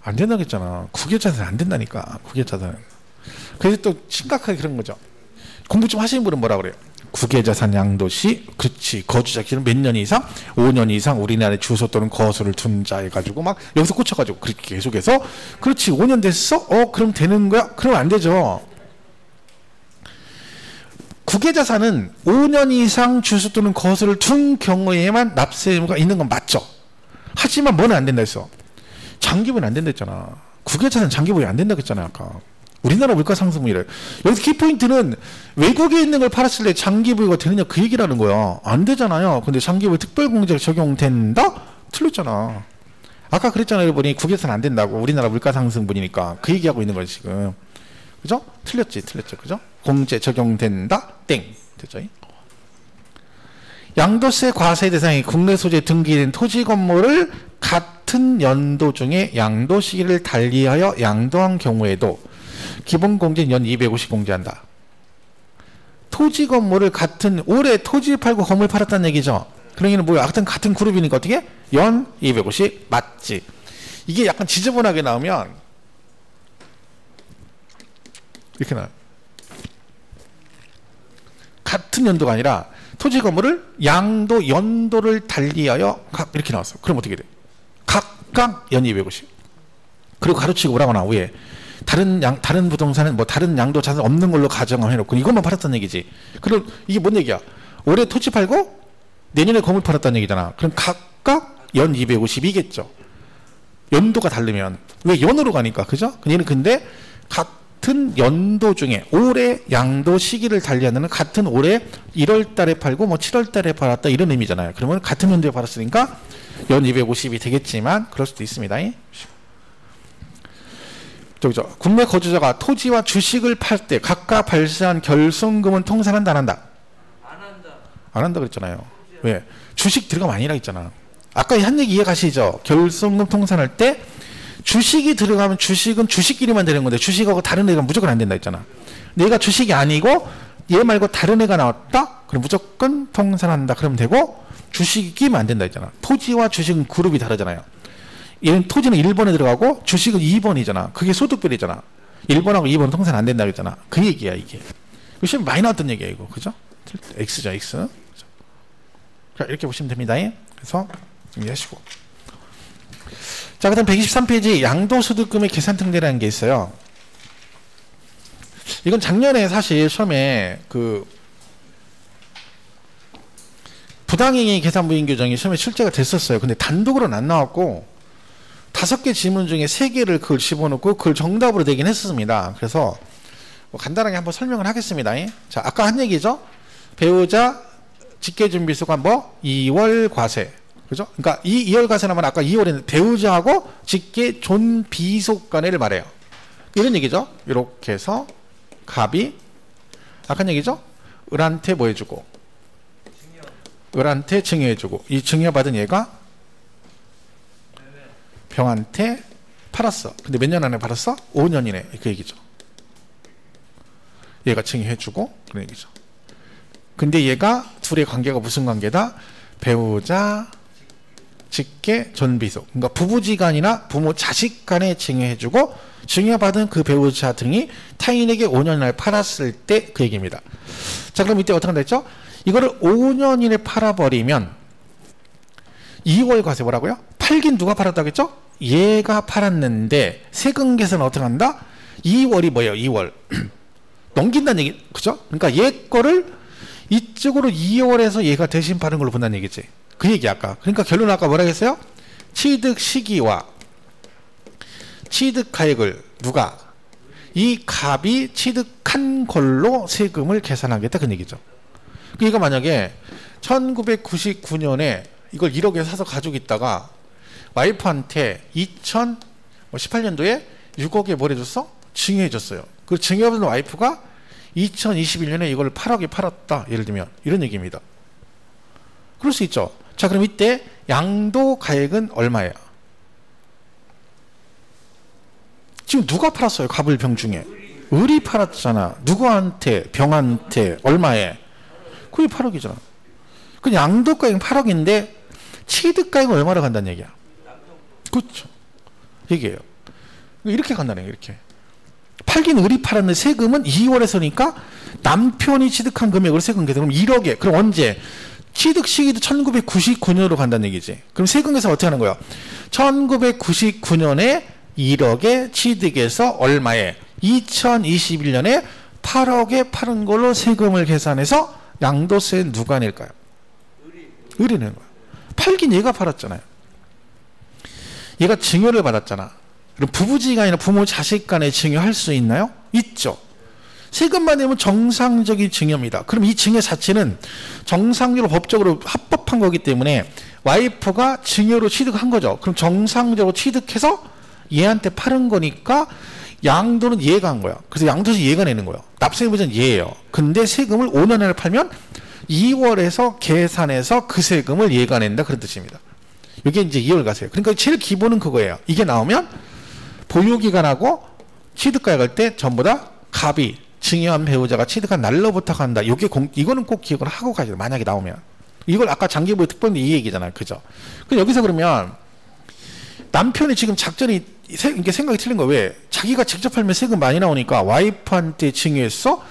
안 된다고 했잖아. 국외자산은 안 된다니까. 국외자산은. 그래서 또 심각하게 그런 거죠. 공부 좀 하시는 분은 뭐라 그래요? 국외자산 양도시 그렇지 거주자 기준 몇 년 이상 5년 이상 우리나라에 주소 또는 거소를 둔 자 해가지고 막 여기서 꽂혀가지고 그렇게 계속해서 그렇지 5년 됐어? 그럼 되는 거야? 그럼 안 되죠. 국외자산은 5년 이상 주소 또는 거소를 둔 경우에만 납세 의무가 있는 건 맞죠. 하지만 뭐는 안 된다 했어. 장기부는 안 된다 했잖아. 국외자산 장기부에 안 된다고 했잖아 아까. 우리나라 물가 상승률. 여기서 키포인트는 외국에 있는 걸 팔았을 때 장기부가 되느냐 그 얘기라는 거야. 안 되잖아요. 근데 장기부 특별공제가 적용된다? 틀렸잖아. 아까 그랬잖아요. 여러분이 국외자산 안 된다고. 우리나라 물가 상승분이니까 그 얘기하고 있는 거지 지금. 그죠? 틀렸죠. 그죠? 공제 적용된다? 땡. 됐죠? 양도세 과세 대상이 국내 소재 등기된 토지 건물을 같은 연도 중에 양도 시기를 달리하여 양도한 경우에도 기본공제는 연 250 공제한다. 토지 건물을 같은 올해 토지 팔고 건물 팔았다는 얘기죠. 그러기는 뭐야? 같은 그룹이니까 어떻게? 연 250 맞지. 이게 약간 지저분하게 나오면 이렇게 나와요. 같은 연도가 아니라 토지 건물을 양도 연도를 달리하여 이렇게 나왔어. 그럼 어떻게 돼? 각각 연 250. 그리고 가로치고 오라거나 위에 다른 부동산은 뭐 다른 양도 자산 없는 걸로 가정을 해놓고 이것만 팔았다는 얘기지. 그럼 이게 뭔 얘기야? 올해 토지 팔고 내년에 건물 팔았다는 얘기잖아. 그럼 각각 연 250이겠죠. 연도가 다르면 왜 연으로 가니까 그죠? 얘는 근데 같은 연도 중에 올해 양도 시기를 달리하는 같은 올해 1월 달에 팔고 뭐 7월 달에 팔았다 이런 의미잖아요. 그러면 같은 연도에 팔았으니까 연 250이 되겠지만 그럴 수도 있습니다. 저기죠. 국내 거주자가 토지와 주식을 팔 때 각각 발생한 결손금은 통산한다 안 한다? 안 한다 그랬잖아요. 왜? 주식 들어가면 아니라 했잖아. 아까 한 얘기 이해가시죠? 결손금 통산할 때 주식이 들어가면 주식은 주식끼리만 되는 건데 주식하고 다른 애가 무조건 안 된다 했잖아. 내가 주식이 아니고 얘 말고 다른 애가 나왔다? 그럼 무조건 통산한다. 그러면 되고 주식이 끼면 안 된다 했잖아. 토지와 주식은 그룹이 다르잖아요. 얘는 토지는 1번에 들어가고 주식은 2번이잖아. 그게 소득별이잖아. 1번하고 2번은 통산 안 된다고 했잖아. 그 얘기야 이게. 시험 많이 나왔던 얘기야 이거. 그죠? X죠 X. 자 이렇게 보시면 됩니다. 그래서 정리하시고. 자 그다음 123페이지 양도소득금의 계산통계라는 게 있어요. 이건 작년에 사실 시험에 그 부당행위 계산부인 규정이 시험에 출제가 됐었어요. 근데 단독으로는 안 나왔고 5개 질문 중에 3개를 그걸 집어넣고 그걸 정답으로 내긴 했습니다. 그래서 뭐 간단하게 한번 설명을 하겠습니다. 자, 아까 한 얘기죠. 배우자 직계준비소가 뭐 2월 과세, 그죠? 그러니까 이 2월 과세라면 아까 2월에는 배우자하고 직계존비속 간에를 말해요. 이런 얘기죠. 이렇게 해서 갑이 아까 얘기죠. 을한테 뭐 해주고, 을한테 증여해주고, 이 증여받은 얘가 병한테 팔았어. 근데 몇 년 안에 팔았어? 5년이네. 그 얘기죠. 얘가 증여해주고 그런 얘기죠. 근데 얘가 둘의 관계가 무슨 관계다? 배우자 직계 존비속. 그러니까 부부지간이나 부모 자식 간에 증여해주고 증여받은 그 배우자 등이 타인에게 5년 안에 팔았을 때 그 얘기입니다. 자 그럼 이때 어떻게 한다 했죠? 이거를 5년 이내 팔아버리면 2월 과세 뭐라고요? 팔긴 누가 팔았다고 했죠? 얘가 팔았는데 세금 계산은 어떻게 한다? 2월이 뭐예요? 2월 넘긴다는 얘기 그죠? 그러니까 얘 거를 이쪽으로 2월에서 얘가 대신 파는 걸로 본다는 얘기지. 그 얘기 아까. 그러니까 결론 아까 뭐라 했어요? 취득 시기와 취득가액을 누가? 이 갑이 취득한 걸로 세금을 계산하겠다 그 얘기죠. 그러니까 만약에 1999년에 이걸 1억에 사서 가지고 있다가 와이프한테 2018년도에 6억에 뭘 해줬어? 증여해줬어요. 그 증여받은 와이프가 2021년에 이걸 8억에 팔았다. 예를 들면 이런 얘기입니다. 그럴 수 있죠. 자, 그럼 이때 양도가액은 얼마예요? 지금 누가 팔았어요? 갑을 병 중에 을이 팔았잖아. 누구한테? 병한테. 얼마에? 그게 8억이잖아. 그 양도가액은 8억인데 취득가액은 얼마로 간다는 얘기야? 그렇죠. 얘기해요. 이렇게 간다는 얘기야. 이렇게. 팔긴 을이 팔았는데 세금은 2월에서니까 남편이 취득한 금액으로 세금 계산. 그럼 1억에. 그럼 언제? 취득 시기도 1999년으로 간다는 얘기지. 그럼 세금 계산 어떻게 하는 거야? 1999년에 1억에 취득해서 얼마에? 2021년에 8억에 파는 걸로 세금을 계산해서 양도세는 누가 낼까요? 을이 내는 거야. 팔긴 얘가 팔았잖아요. 얘가 증여를 받았잖아. 그럼 부부지간이나 부모 자식 간에 증여할 수 있나요? 있죠. 세금만 내면 정상적인 증여입니다. 그럼 이 증여 자체는 정상적으로 법적으로 합법한 거기 때문에 와이프가 증여로 취득한 거죠. 그럼 정상적으로 취득해서 얘한테 팔은 거니까 양도는 얘가 한 거야. 그래서 양도세 얘가 내는 거예요. 납세의무자는 얘예요. 근데 세금을 5년 안에 팔면 2월에서 계산해서 그 세금을 얘가 낸다. 그런 뜻입니다. 이게 이제 2월 가세요. 그러니까 제일 기본은 그거예요. 이게 나오면 보유기간하고 취득가액 할 때 전부 다 갑이 증여한 배우자가 취득한 날로부터 간다. 이거는 꼭 기억을 하고 가야 돼요. 만약에 나오면. 이걸 아까 장기보유 특별히 이 얘기잖아요. 그죠? 그럼 여기서 그러면 남편이 지금 작전이 이게 생각이 틀린 거예요. 왜? 자기가 직접 팔면 세금 많이 나오니까 와이프한테 증여했어?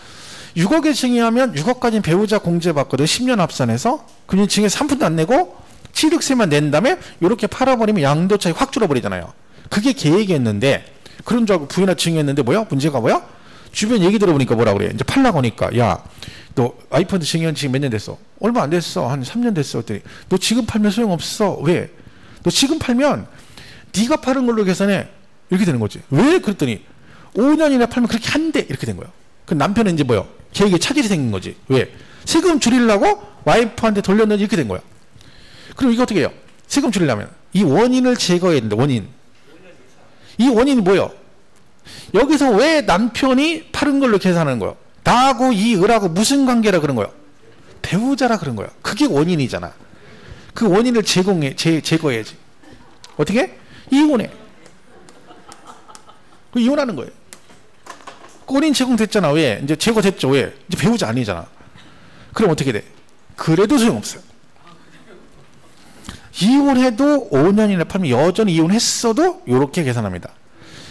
6억에 증여하면 6억까지는 배우자 공제받거든. 10년 합산해서. 그럼 증여 3푼도 안 내고 취득세만 낸 다음에 이렇게 팔아버리면 양도차익 확 줄어버리잖아요. 그게 계획이었는데 그런 줄 알고 부인한테 증여했는데 뭐야? 문제가 뭐야? 주변 얘기 들어보니까 뭐라 그래? 이제 팔라고 하니까 야, 너 와이프한테 증여한 지금 몇 년 됐어? 얼마 안 됐어. 한 3년 됐어. 그랬더니 너 지금 팔면 소용없어. 왜? 너 지금 팔면 네가 파는 걸로 계산해. 이렇게 되는 거지. 왜? 그랬더니 5년이나 팔면 그렇게 한대. 이렇게 된 거야. 그 남편은 이제 뭐야? 계획에 차질이 생긴 거지. 왜? 세금 줄이려고 와이프한테 돌렸는지 이렇게 된 거야. 그럼 이거 어떻게 해요? 세금 줄이려면 이 원인을 제거해야 된다. 원인. 이 원인이 뭐예요? 여기서 왜 남편이 파는 걸로 계산하는 거예요? 나하고 이 을하고 무슨 관계라 그런 거예요? 배우자라 그런 거예요. 그게 원인이잖아. 그 원인을 제거해야지. 어떻게? 이혼해. 이혼하는 거예요. 원인 제공됐잖아. 왜? 이제 제거됐죠. 왜? 이제 배우자 아니잖아. 그럼 어떻게 돼? 그래도 소용없어요. 이혼해도 5년이나 팔면 여전히 이혼했어도 이렇게 계산합니다.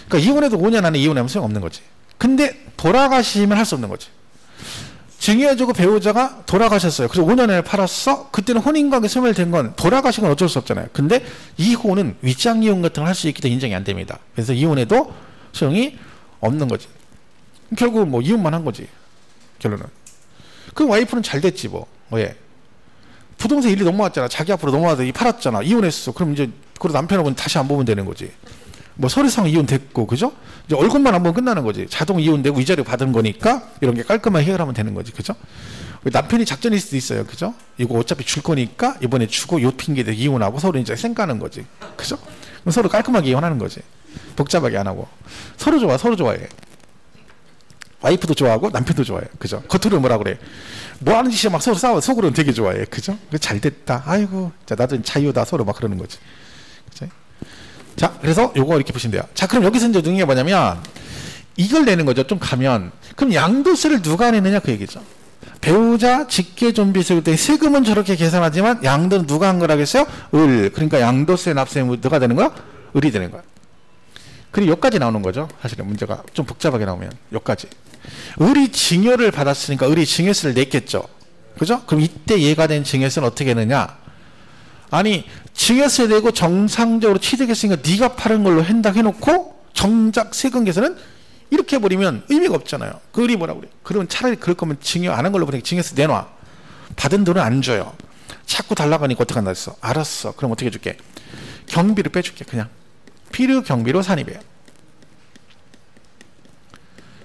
그러니까 이혼해도 5년 안에 이혼하면 소용없는 거지. 근데 돌아가시면 할 수 없는 거지. 증여해주고 배우자가 돌아가셨어요. 그래서 5년 안에 팔았어. 그때는 혼인관계 소멸된 건 돌아가신 건 어쩔 수 없잖아요. 근데 이혼은 윗장이혼 같은 걸 할 수 있기 때문에 인정이 안 됩니다. 그래서 이혼해도 소용이 없는 거지. 결국 뭐 이혼만 한 거지. 결론은. 그 와이프는 잘 됐지 뭐. 왜? 부동산 일이 넘어왔잖아. 자기 앞으로 넘어와서 팔았잖아. 이혼했어. 그럼 이제 그리고 남편하고는 다시 안 보면 되는 거지. 뭐 서류상 이혼됐고, 그죠? 이제 얼굴만 한번 끝나는 거지. 자동 이혼되고 위자료 받은 거니까 이런 게 깔끔하게 해결하면 되는 거지, 그죠? 남편이 작전일 수도 있어요, 그죠? 이거 어차피 줄 거니까 이번에 주고 요 핑계대 이혼하고 서로 이제 쌩까는 거지, 그죠? 그럼 서로 깔끔하게 이혼하는 거지. 복잡하게 안 하고 서로 좋아, 서로 좋아해. 와이프도 좋아하고 남편도 좋아해, 그죠? 겉으로 뭐라 그래? 뭐 하는 짓이야 막 서로 싸워. 속으로는 되게 좋아해, 그죠? 잘 됐다. 아이고, 자 나도 자유다. 서로 막 그러는 거지. 그죠? 자, 그래서 요거 이렇게 보시면 돼요. 자, 그럼 여기서 이제 중요한 게 뭐냐면 이걸 내는 거죠. 좀 가면. 그럼 양도세를 누가 내느냐 그 얘기죠. 배우자 직계존비세 때 세금은 저렇게 계산하지만 양도는 누가 한 거라겠어요? 을. 그러니까 양도세 납세 누가 되는 거야? 을이 되는 거야. 그리고 여기까지 나오는 거죠. 사실은 문제가 좀 복잡하게 나오면 여기까지. 을이 증여를 받았으니까 을이 증여세를 냈겠죠. 그죠? 그럼 이때 얘가 된 증여세는 어떻게 되느냐? 아니 증여세 내고 정상적으로 취득했으니까 네가 파는 걸로 한다 해놓고 정작 세금 계산은 이렇게 해버리면 의미가 없잖아요. 그 을이 뭐라고 그래? 그러면 차라리 그럴 거면 증여 안 한 걸로 보니까 증여세 내놔. 받은 돈은 안 줘요. 자꾸 달라고 하니까 어떡한다 했어? 알았어. 그럼 어떻게 해줄게? 경비를 빼줄게. 그냥 필요 경비로 산입해요.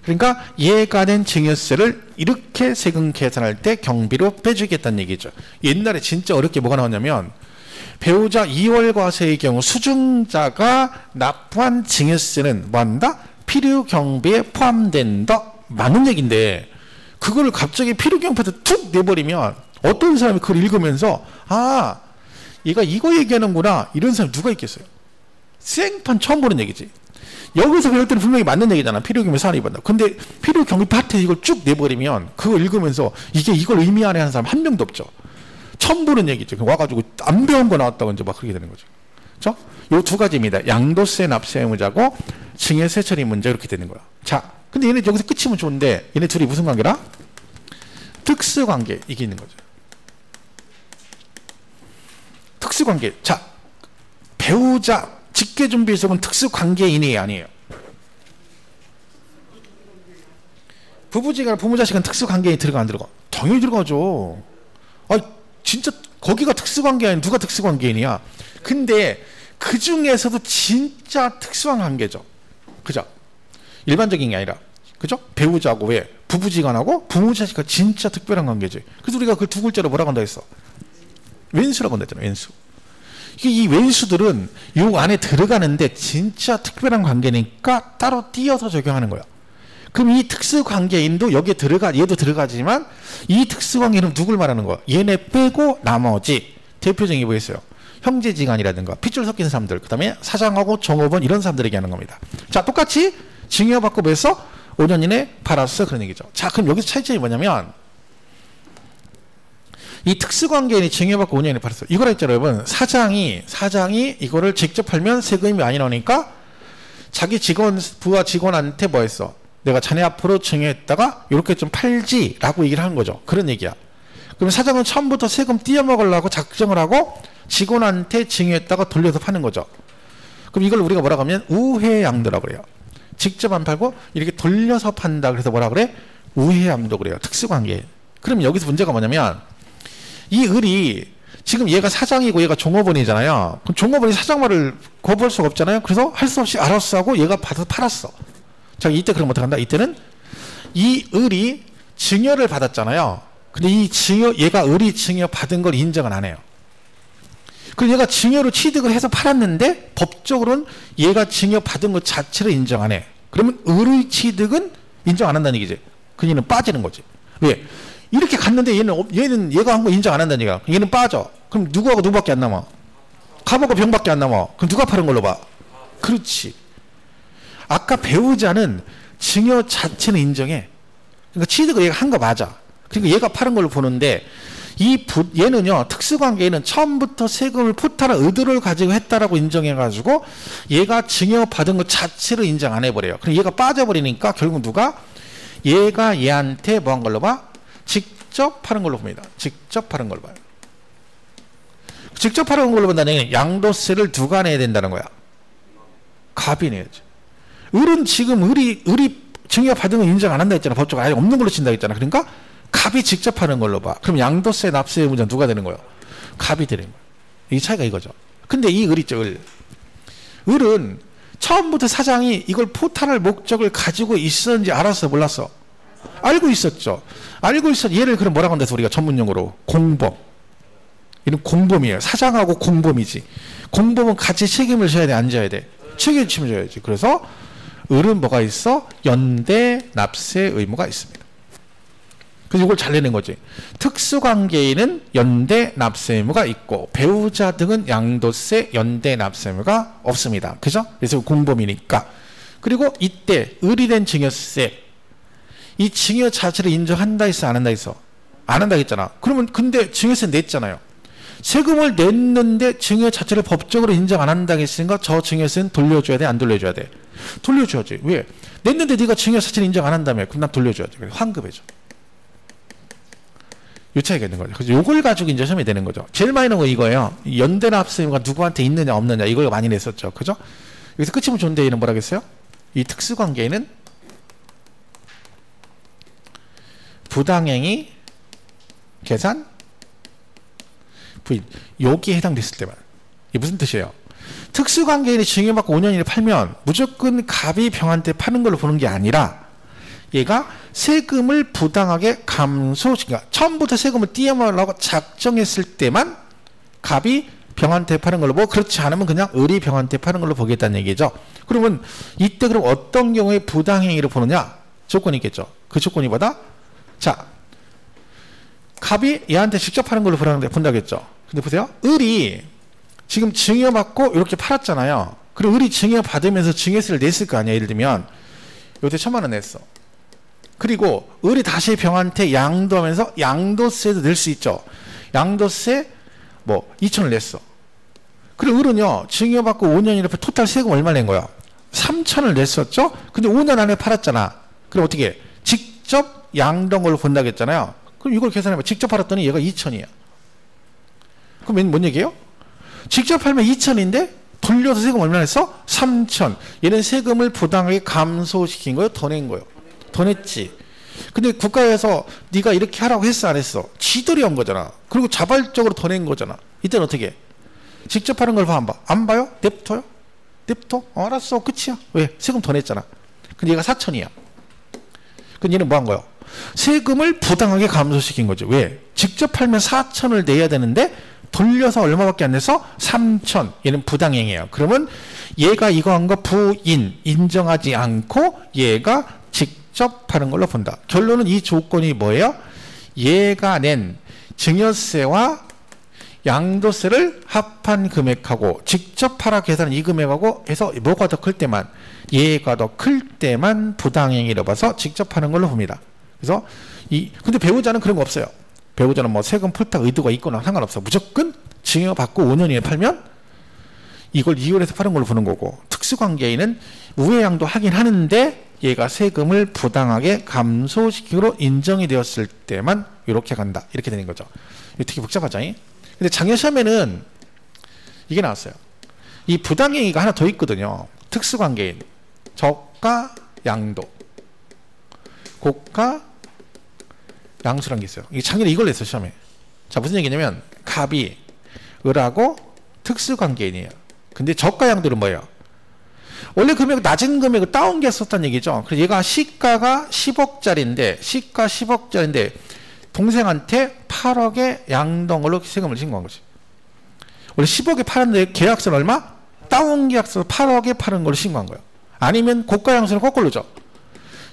그러니까 얘가 낸 증여세를 이렇게 세금 계산할 때 경비로 빼주겠다는 얘기죠. 옛날에 진짜 어렵게 뭐가 나왔냐면 배우자 2월 과세의 경우 수증자가 납부한 증여세는 뭐한다? 필요 경비에 포함된다. 맞는 얘기인데 그거를 갑자기 필요경파한테 툭 내버리면 어떤 사람이 그걸 읽으면서 아 얘가 이거 얘기하는구나 이런 사람이 누가 있겠어요? 생판 처음 보는 얘기지. 여기서 배울 때는 분명히 맞는 얘기잖아. 필요경비 사안이 받는다. 근데 필요경비파트에 이걸 쭉 내버리면 그거 읽으면서 이게 이걸 의미하네 하는 사람 한 명도 없죠. 처음 보는 얘기죠. 와가지고 안 배운 거 나왔다고 이제 막 그렇게 되는 거죠. 그렇죠? 요 두 가지입니다. 양도세 납세 의무자고 증여세 처리 문제 이렇게 되는 거야. 자, 근데 얘네 여기서 끝이면 좋은데 얘네 둘이 무슨 관계라? 특수관계 이게 있는 거죠. 특수관계. 자, 배우자 직계준비속은 특수관계인이 아니에요. 부부지간 부모자식은 특수관계인이 들어가 안 들어가? 당연히 들어가죠. 아 진짜 거기가 특수관계인 누가 특수관계인이야? 근데 그 중에서도 진짜 특수한 관계죠. 그죠? 일반적인 게 아니라 그죠? 배우자하고 왜? 부부지간하고 부모자식과 진짜 특별한 관계지. 그래서 우리가 그 두 글자로 뭐라고 한다 했어? 왼수라고 한다 했잖아. 왼수. 이 왼수들은 요 안에 들어가는데 진짜 특별한 관계니까 따로 띄어서 적용하는 거야. 그럼 이 특수관계인도 여기에 들어가, 얘도 들어가지만 이 특수관계는 누굴 말하는 거야? 얘네 빼고 나머지 대표적인 게 뭐겠어요? 형제지간이라든가 핏줄 섞인 사람들, 그 다음에 사장하고 종업원 이런 사람들에게 하는 겁니다. 자, 똑같이 증여받고 해서 5년 이내 팔았어 그런 얘기죠. 자, 그럼 여기서 차이점이 뭐냐면 이 특수관계인이 증여받고 5년 이내 팔았어. 이거라 했잖아요, 여러분. 사장이 이거를 직접 팔면 세금이 많이 나오니까 자기 직원, 부하 직원한테 뭐 했어? 내가 자네 앞으로 증여했다가 이렇게 좀 팔지라고 얘기를 하는 거죠. 그런 얘기야. 그럼 사장은 처음부터 세금 띄어먹으려고 작정을 하고 직원한테 증여했다가 돌려서 파는 거죠. 그럼 이걸 우리가 뭐라고 하면 우회양도라고 그래요. 직접 안 팔고 이렇게 돌려서 판다. 그래서 뭐라 그래? 우회양도 그래요. 특수관계. 그럼 여기서 문제가 뭐냐면 이 을이 지금 얘가 사장이고 얘가 종업원이잖아요. 그럼 종업원이 사장 말을 거부할 수가 없잖아요. 그래서 할 수 없이 알았어 하고 얘가 받아서 팔았어. 자, 이때 그럼 어떻게 한다? 이때는 이 을이 증여를 받았잖아요. 근데 이 증여, 얘가 을이 증여 받은 걸 인정은 안 해요. 그럼 얘가 증여로 취득을 해서 팔았는데 법적으로는 얘가 증여 받은 것 자체를 인정 안 해. 그러면 을의 취득은 인정 안 한다는 얘기지. 그녀는 빠지는 거지. 왜? 이렇게 갔는데 얘는 얘가 한 거 인정 안 한다는 얘기야. 얘는 빠져. 그럼 누구하고 누구밖에 안 남아? 갑하고 병밖에 안 남아. 그럼 누가 파는 걸로 봐? 그렇지. 아까 배우자는 증여 자체는 인정해. 그러니까 취득을 얘가 한 거 맞아. 그러니까 얘가 파는 걸로 보는데 얘는요, 특수관계에는 처음부터 세금을 포탈할 의도를 가지고 했다라고 인정해가지고 얘가 증여받은 것 자체를 인정 안 해버려요. 그럼 얘가 빠져버리니까 결국 누가? 얘가 얘한테 뭐 한 걸로 봐? 직접 파는 걸로 봅니다. 직접 파는 걸로 봐요. 직접 파는 걸로 본다는 얘기는 양도세를 누가 내야 된다는 거야? 갑이 내야지. 을은 지금 을이 증여받은 거 인정 안 한다 했잖아. 법적으로 아예 없는 걸로 친다 했잖아. 그러니까 갑이 직접 하는 걸로 봐. 그럼 양도세 납세 의무자는 누가 되는 거예요? 갑이 되는 거예요. 이 차이가 이거죠. 근데 이 을 있죠, 을. 을은 처음부터 사장이 이걸 포탈할 목적을 가지고 있었는지 알았어, 몰랐어? 알고 있었죠. 알고 있었. 얘를 그럼 뭐라고 한다 해서 우리가 전문용어로 공범. 이는 공범이에요. 사장하고 공범이지. 공범은 같이 책임을 져야 돼, 안 져야 돼? 책임을 져야지. 그래서 을은 뭐가 있어? 연대 납세 의무가 있습니다. 그래서 이걸 잘 내는 거지. 특수관계인은 연대 납세 의무가 있고 배우자 등은 양도세 연대 납세 의무가 없습니다. 그죠? 그래서 공범이니까. 그리고 이때 을이 된 증여세 이 증여 자체를 인정한다 했어, 안 한다 했어? 안 한다 했잖아. 그러면 근데 증여세 냈잖아요. 세금을 냈는데 증여 자체를 법적으로 인정 안 한다 했으니까 저 증여세는 돌려줘야 돼, 안 돌려줘야 돼? 돌려줘야지. 왜? 냈는데 네가 증여 자체를 인정 안 한다며. 그럼 난 돌려줘야지. 환급해줘. 요 차이가 있는 거죠. 그래서 요걸 가지고 이제 시험이 되는 거죠. 제일 많이 나온 거 이거예요. 연대납세 의무가 누구한테 있느냐 없느냐 이걸 많이 냈었죠. 그죠? 여기서 끝이면 좋은데 얘는 뭐라 그랬어요? 이 특수관계에는 부당행위 계산 부인 여기에 해당됐을 때만. 이게 무슨 뜻이에요? 특수관계인이 증여받고 5년 이내 팔면 무조건 갑이 병한테 파는 걸로 보는 게 아니라 얘가 세금을 부당하게 감소시키니까 처음부터 세금을 띄어먹으려고 작정했을 때만 갑이 병한테 파는 걸로 보고 그렇지 않으면 그냥 을이 병한테 파는 걸로 보겠다는 얘기죠. 그러면 이때 그럼 어떤 경우에 부당행위를 보느냐? 조건이 있겠죠. 그 조건이 뭐다? 자, 갑이 얘한테 직접 파는 걸로 본다겠죠. 근데 보세요. 을이 지금 증여받고 이렇게 팔았잖아요. 그리고 을이 증여받으면서 증여세를 냈을 거 아니야. 예를 들면 요때 1,000만 원 냈어. 그리고 을이 다시 병한테 양도하면서 양도세도 낼 수 있죠. 양도세 뭐 2,000을 냈어. 그리고 을은요 증여받고 5년이라 토탈 세금 얼마 낸 거야? 3,000을 냈었죠. 근데 5년 안에 팔았잖아. 그럼 어떻게 해? 직접 양도한 걸로 본다고 했잖아요. 그럼 이걸 계산해봐. 직접 팔았더니 얘가 2,000이야. 그럼 뭔 얘기예요? 직접 팔면 2,000인데 돌려서 세금 얼마 냈어? 3,000. 얘는 세금을 부당하게 감소시킨 거예요? 더 낸 거예요? 더 냈지. 근데 국가에서 네가 이렇게 하라고 했어 안 했어? 지들이 한 거잖아. 그리고 자발적으로 더 낸 거잖아. 이때는 어떻게 해? 직접 하는 걸 봐 안 봐? 안 봐요? 냅둬요? 냅둬? 알았어 끝이야. 왜? 세금 더 냈잖아. 근데 얘가 4,000이야. 근데 얘는 뭐 한 거야? 세금을 부당하게 감소시킨 거죠. 왜? 직접 팔면 4,000을 내야 되는데 돌려서 얼마밖에 안 내서 3,000. 얘는 부당행위예요. 그러면 얘가 이거 한 거 부인 인정하지 않고 얘가 직접 파는 걸로 본다. 결론은 이 조건이 뭐예요? 얘가 낸 증여세와 양도세를 합한 금액하고 직접 팔아 계산한 이 금액하고 해서 뭐가 더 클 때만 얘가 더 클 때만 부당행위로 봐서 직접 파는 걸로 봅니다. 그래서 근데 배우자는 그런 거 없어요. 배우자는 뭐 세금 풀탁 의도가 있거나 상관없어. 무조건 증여받고 5년 이내 팔면 이걸 이율해서 파는 걸로 보는 거고, 특수관계인은 우회양도 하긴 하는데 얘가 세금을 부당하게 감소시키기로 인정이 되었을 때만 이렇게 간다. 이렇게 되는 거죠. 이거 되게 복잡하죠. 근데 장려시험에는 이게 나왔어요. 이 부당행위가 하나 더 있거든요. 특수관계인, 저가 양도, 고가 양수라는 게 있어요. 이게 작년에 이걸 냈어 시험에. 자, 무슨 얘기냐면 갑이 을하고 특수관계인이에요. 근데 저가 양도는 뭐예요? 원래 금액 낮은 금액을 다운게 썼다는 얘기죠. 그래서 얘가 시가가 10억짜리인데 시가 10억짜리인데 동생한테 8억에 양도한 걸로 세금을 신고한 거지. 원래 10억에 팔았는데 계약서는 얼마? 다운 계약서 8억에 파는 걸로 신고한 거예요. 아니면 고가 양수는 거꾸로죠.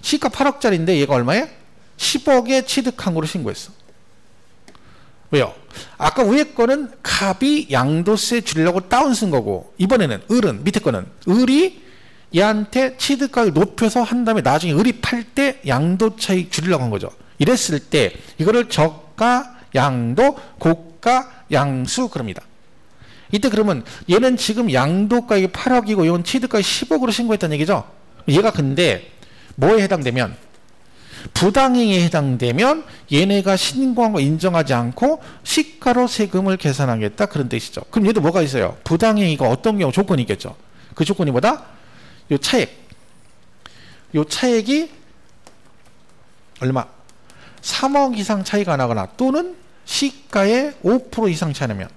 시가 8억짜리인데 얘가 얼마에? 10억에 취득한 거로 신고했어. 왜요? 아까 위에 거는 갑이 양도세 주려고 다운 쓴 거고, 이번에는 을은, 밑에 거는 을이 얘한테 취득가를 높여서 한 다음에 나중에 을이 팔 때 양도 차익 주려고 한 거죠. 이랬을 때 이거를 저가 양도, 고가 양수 그럽니다. 이때 그러면 얘는 지금 양도가액이 8억이고 이건 취득가액이 10억으로 신고했다는 얘기죠. 얘가 근데 뭐에 해당되면, 부당행위에 해당되면 얘네가 신고한 거 인정하지 않고 시가로 세금을 계산하겠다 그런 뜻이죠. 그럼 얘도 뭐가 있어요? 부당행위가 어떤 경우 조건이 있겠죠. 그 조건이 뭐다? 요 차액. 요 차액이 얼마? 3억 이상 차이가 나거나 또는 시가의 5% 이상 차이 나면,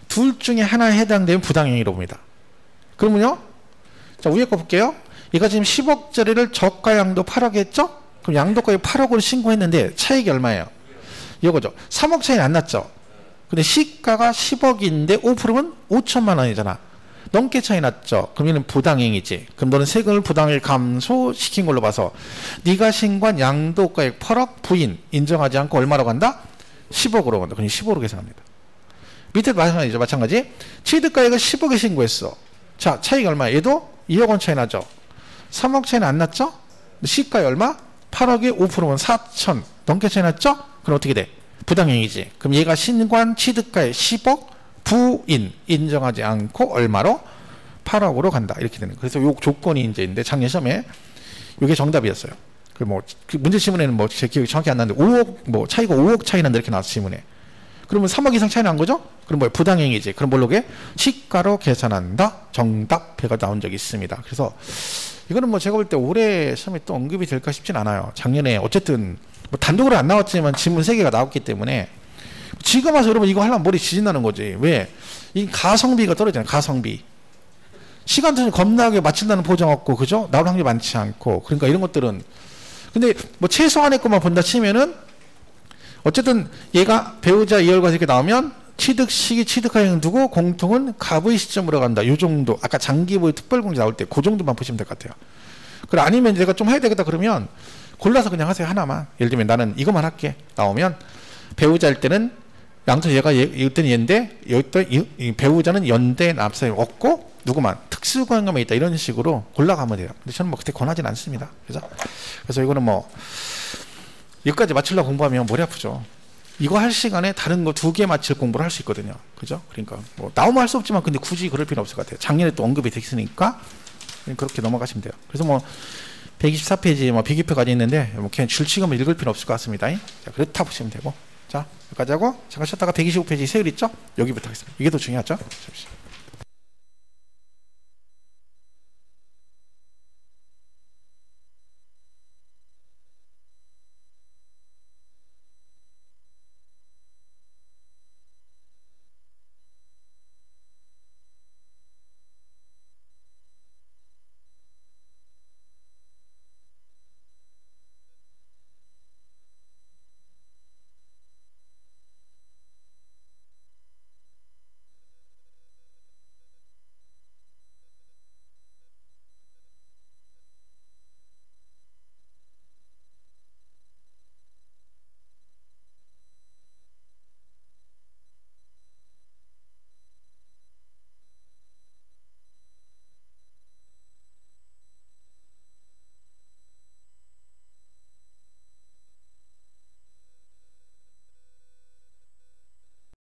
둘 중에 하나에 해당되면 부당행위로 봅니다. 그러면요, 자 위에 거 볼게요. 얘가 지금 10억짜리를 저가 양도 8억 했죠? 그럼 양도가액 8억으로 신고했는데 차익이 얼마예요? 이거죠. 3억 차이는 안 났죠? 근데 시가가 10억인데 5%면 5천만 원이잖아. 넘게 차이 났죠? 그럼 얘는 부당행위지. 그럼 너는 세금을 부당하게 감소시킨 걸로 봐서 네가 신고한 양도가액 8억 부인 인정하지 않고 얼마로 간다? 10억으로 간다. 그럼 10억으로 계산합니다. 밑에도 마찬가지죠. 마찬가지. 취득가액을 10억에 신고했어. 자, 차익이 얼마야? 얘도 2억 원 차이 나죠? 3억 차이는 안 났죠? 시가에 얼마? 8억에 5%면 4천 넘게 차이 났죠? 그럼 어떻게 돼? 부당행위지. 그럼 얘가 신고한 취득가액 10억 부인 인정하지 않고 얼마로? 8억으로 간다. 이렇게 되는 거예요. 그래서 요 조건이 이제 있는데 작년 시험에 이게 정답이었어요. 그 문제 지문에는 제 기억이 정확히 안 나는데 5억 차이가 5억 차이 난다 이렇게 나왔어 지문에. 그러면 3억 이상 차이 난 거죠? 그럼 뭐예요? 부당행위지. 그럼 뭘로게? 시가로 계산한다. 정답 해가 나온 적이 있습니다. 그래서 이거는 제가 볼 때 올해 시험에 또 언급이 될까 싶진 않아요. 작년에 어쨌든 단독으로 안 나왔지만 지문 3개가 나왔기 때문에 지금 와서 여러분 이거 하려면 머리 지진나는 거지. 왜? 이 가성비가 떨어지잖아요. 가성비. 시간차는 겁나게 맞춘다는 보장 없고, 그죠? 나올 확률이 많지 않고. 그러니까 이런 것들은. 근데 최소한의 것만 본다 치면은 어쨌든 얘가 배우자 이월과 이렇게 나오면 취득 시기 취득하행 두고 공통은 갑의 시점으로 간다. 요 정도. 아까 장기보유 특별공제 나올 때 그 정도만 보시면 될 것 같아요. 그래 아니면 내가 좀 해야 되겠다 그러면 골라서 그냥 하세요. 하나만. 예를 들면 나는 이것만 할게. 나오면 배우자일 때는 양쪽 얘가 이때는 얘인데 이 배우자는 연대 남사이 없고 누구만 특수관계만 있다 이런 식으로 골라가면 돼요. 근데 저는 뭐 그때 권하진 않습니다. 그래서 이거는 뭐 여기까지 맞추려고 공부하면 머리 아프죠. 이거 할 시간에 다른 거 2개 맞힐 공부를 할 수 있거든요. 그죠? 그러니까 뭐 나오면 할 수 없지만 근데 굳이 그럴 필요 없을 것 같아요. 작년에 또 언급이 돼 있으니까 그렇게 넘어가시면 돼요. 그래서 뭐 124페이지 뭐 비기표까지 있는데 뭐 그냥 줄치금을 읽을 필요 없을 것 같습니다. 자, 그렇다 보시면 되고. 자, 여기까지 하고 잠깐 쉬었다가 125페이지 세율 있죠? 여기부터 하겠습니다. 이게 더 중요하죠? 잠시.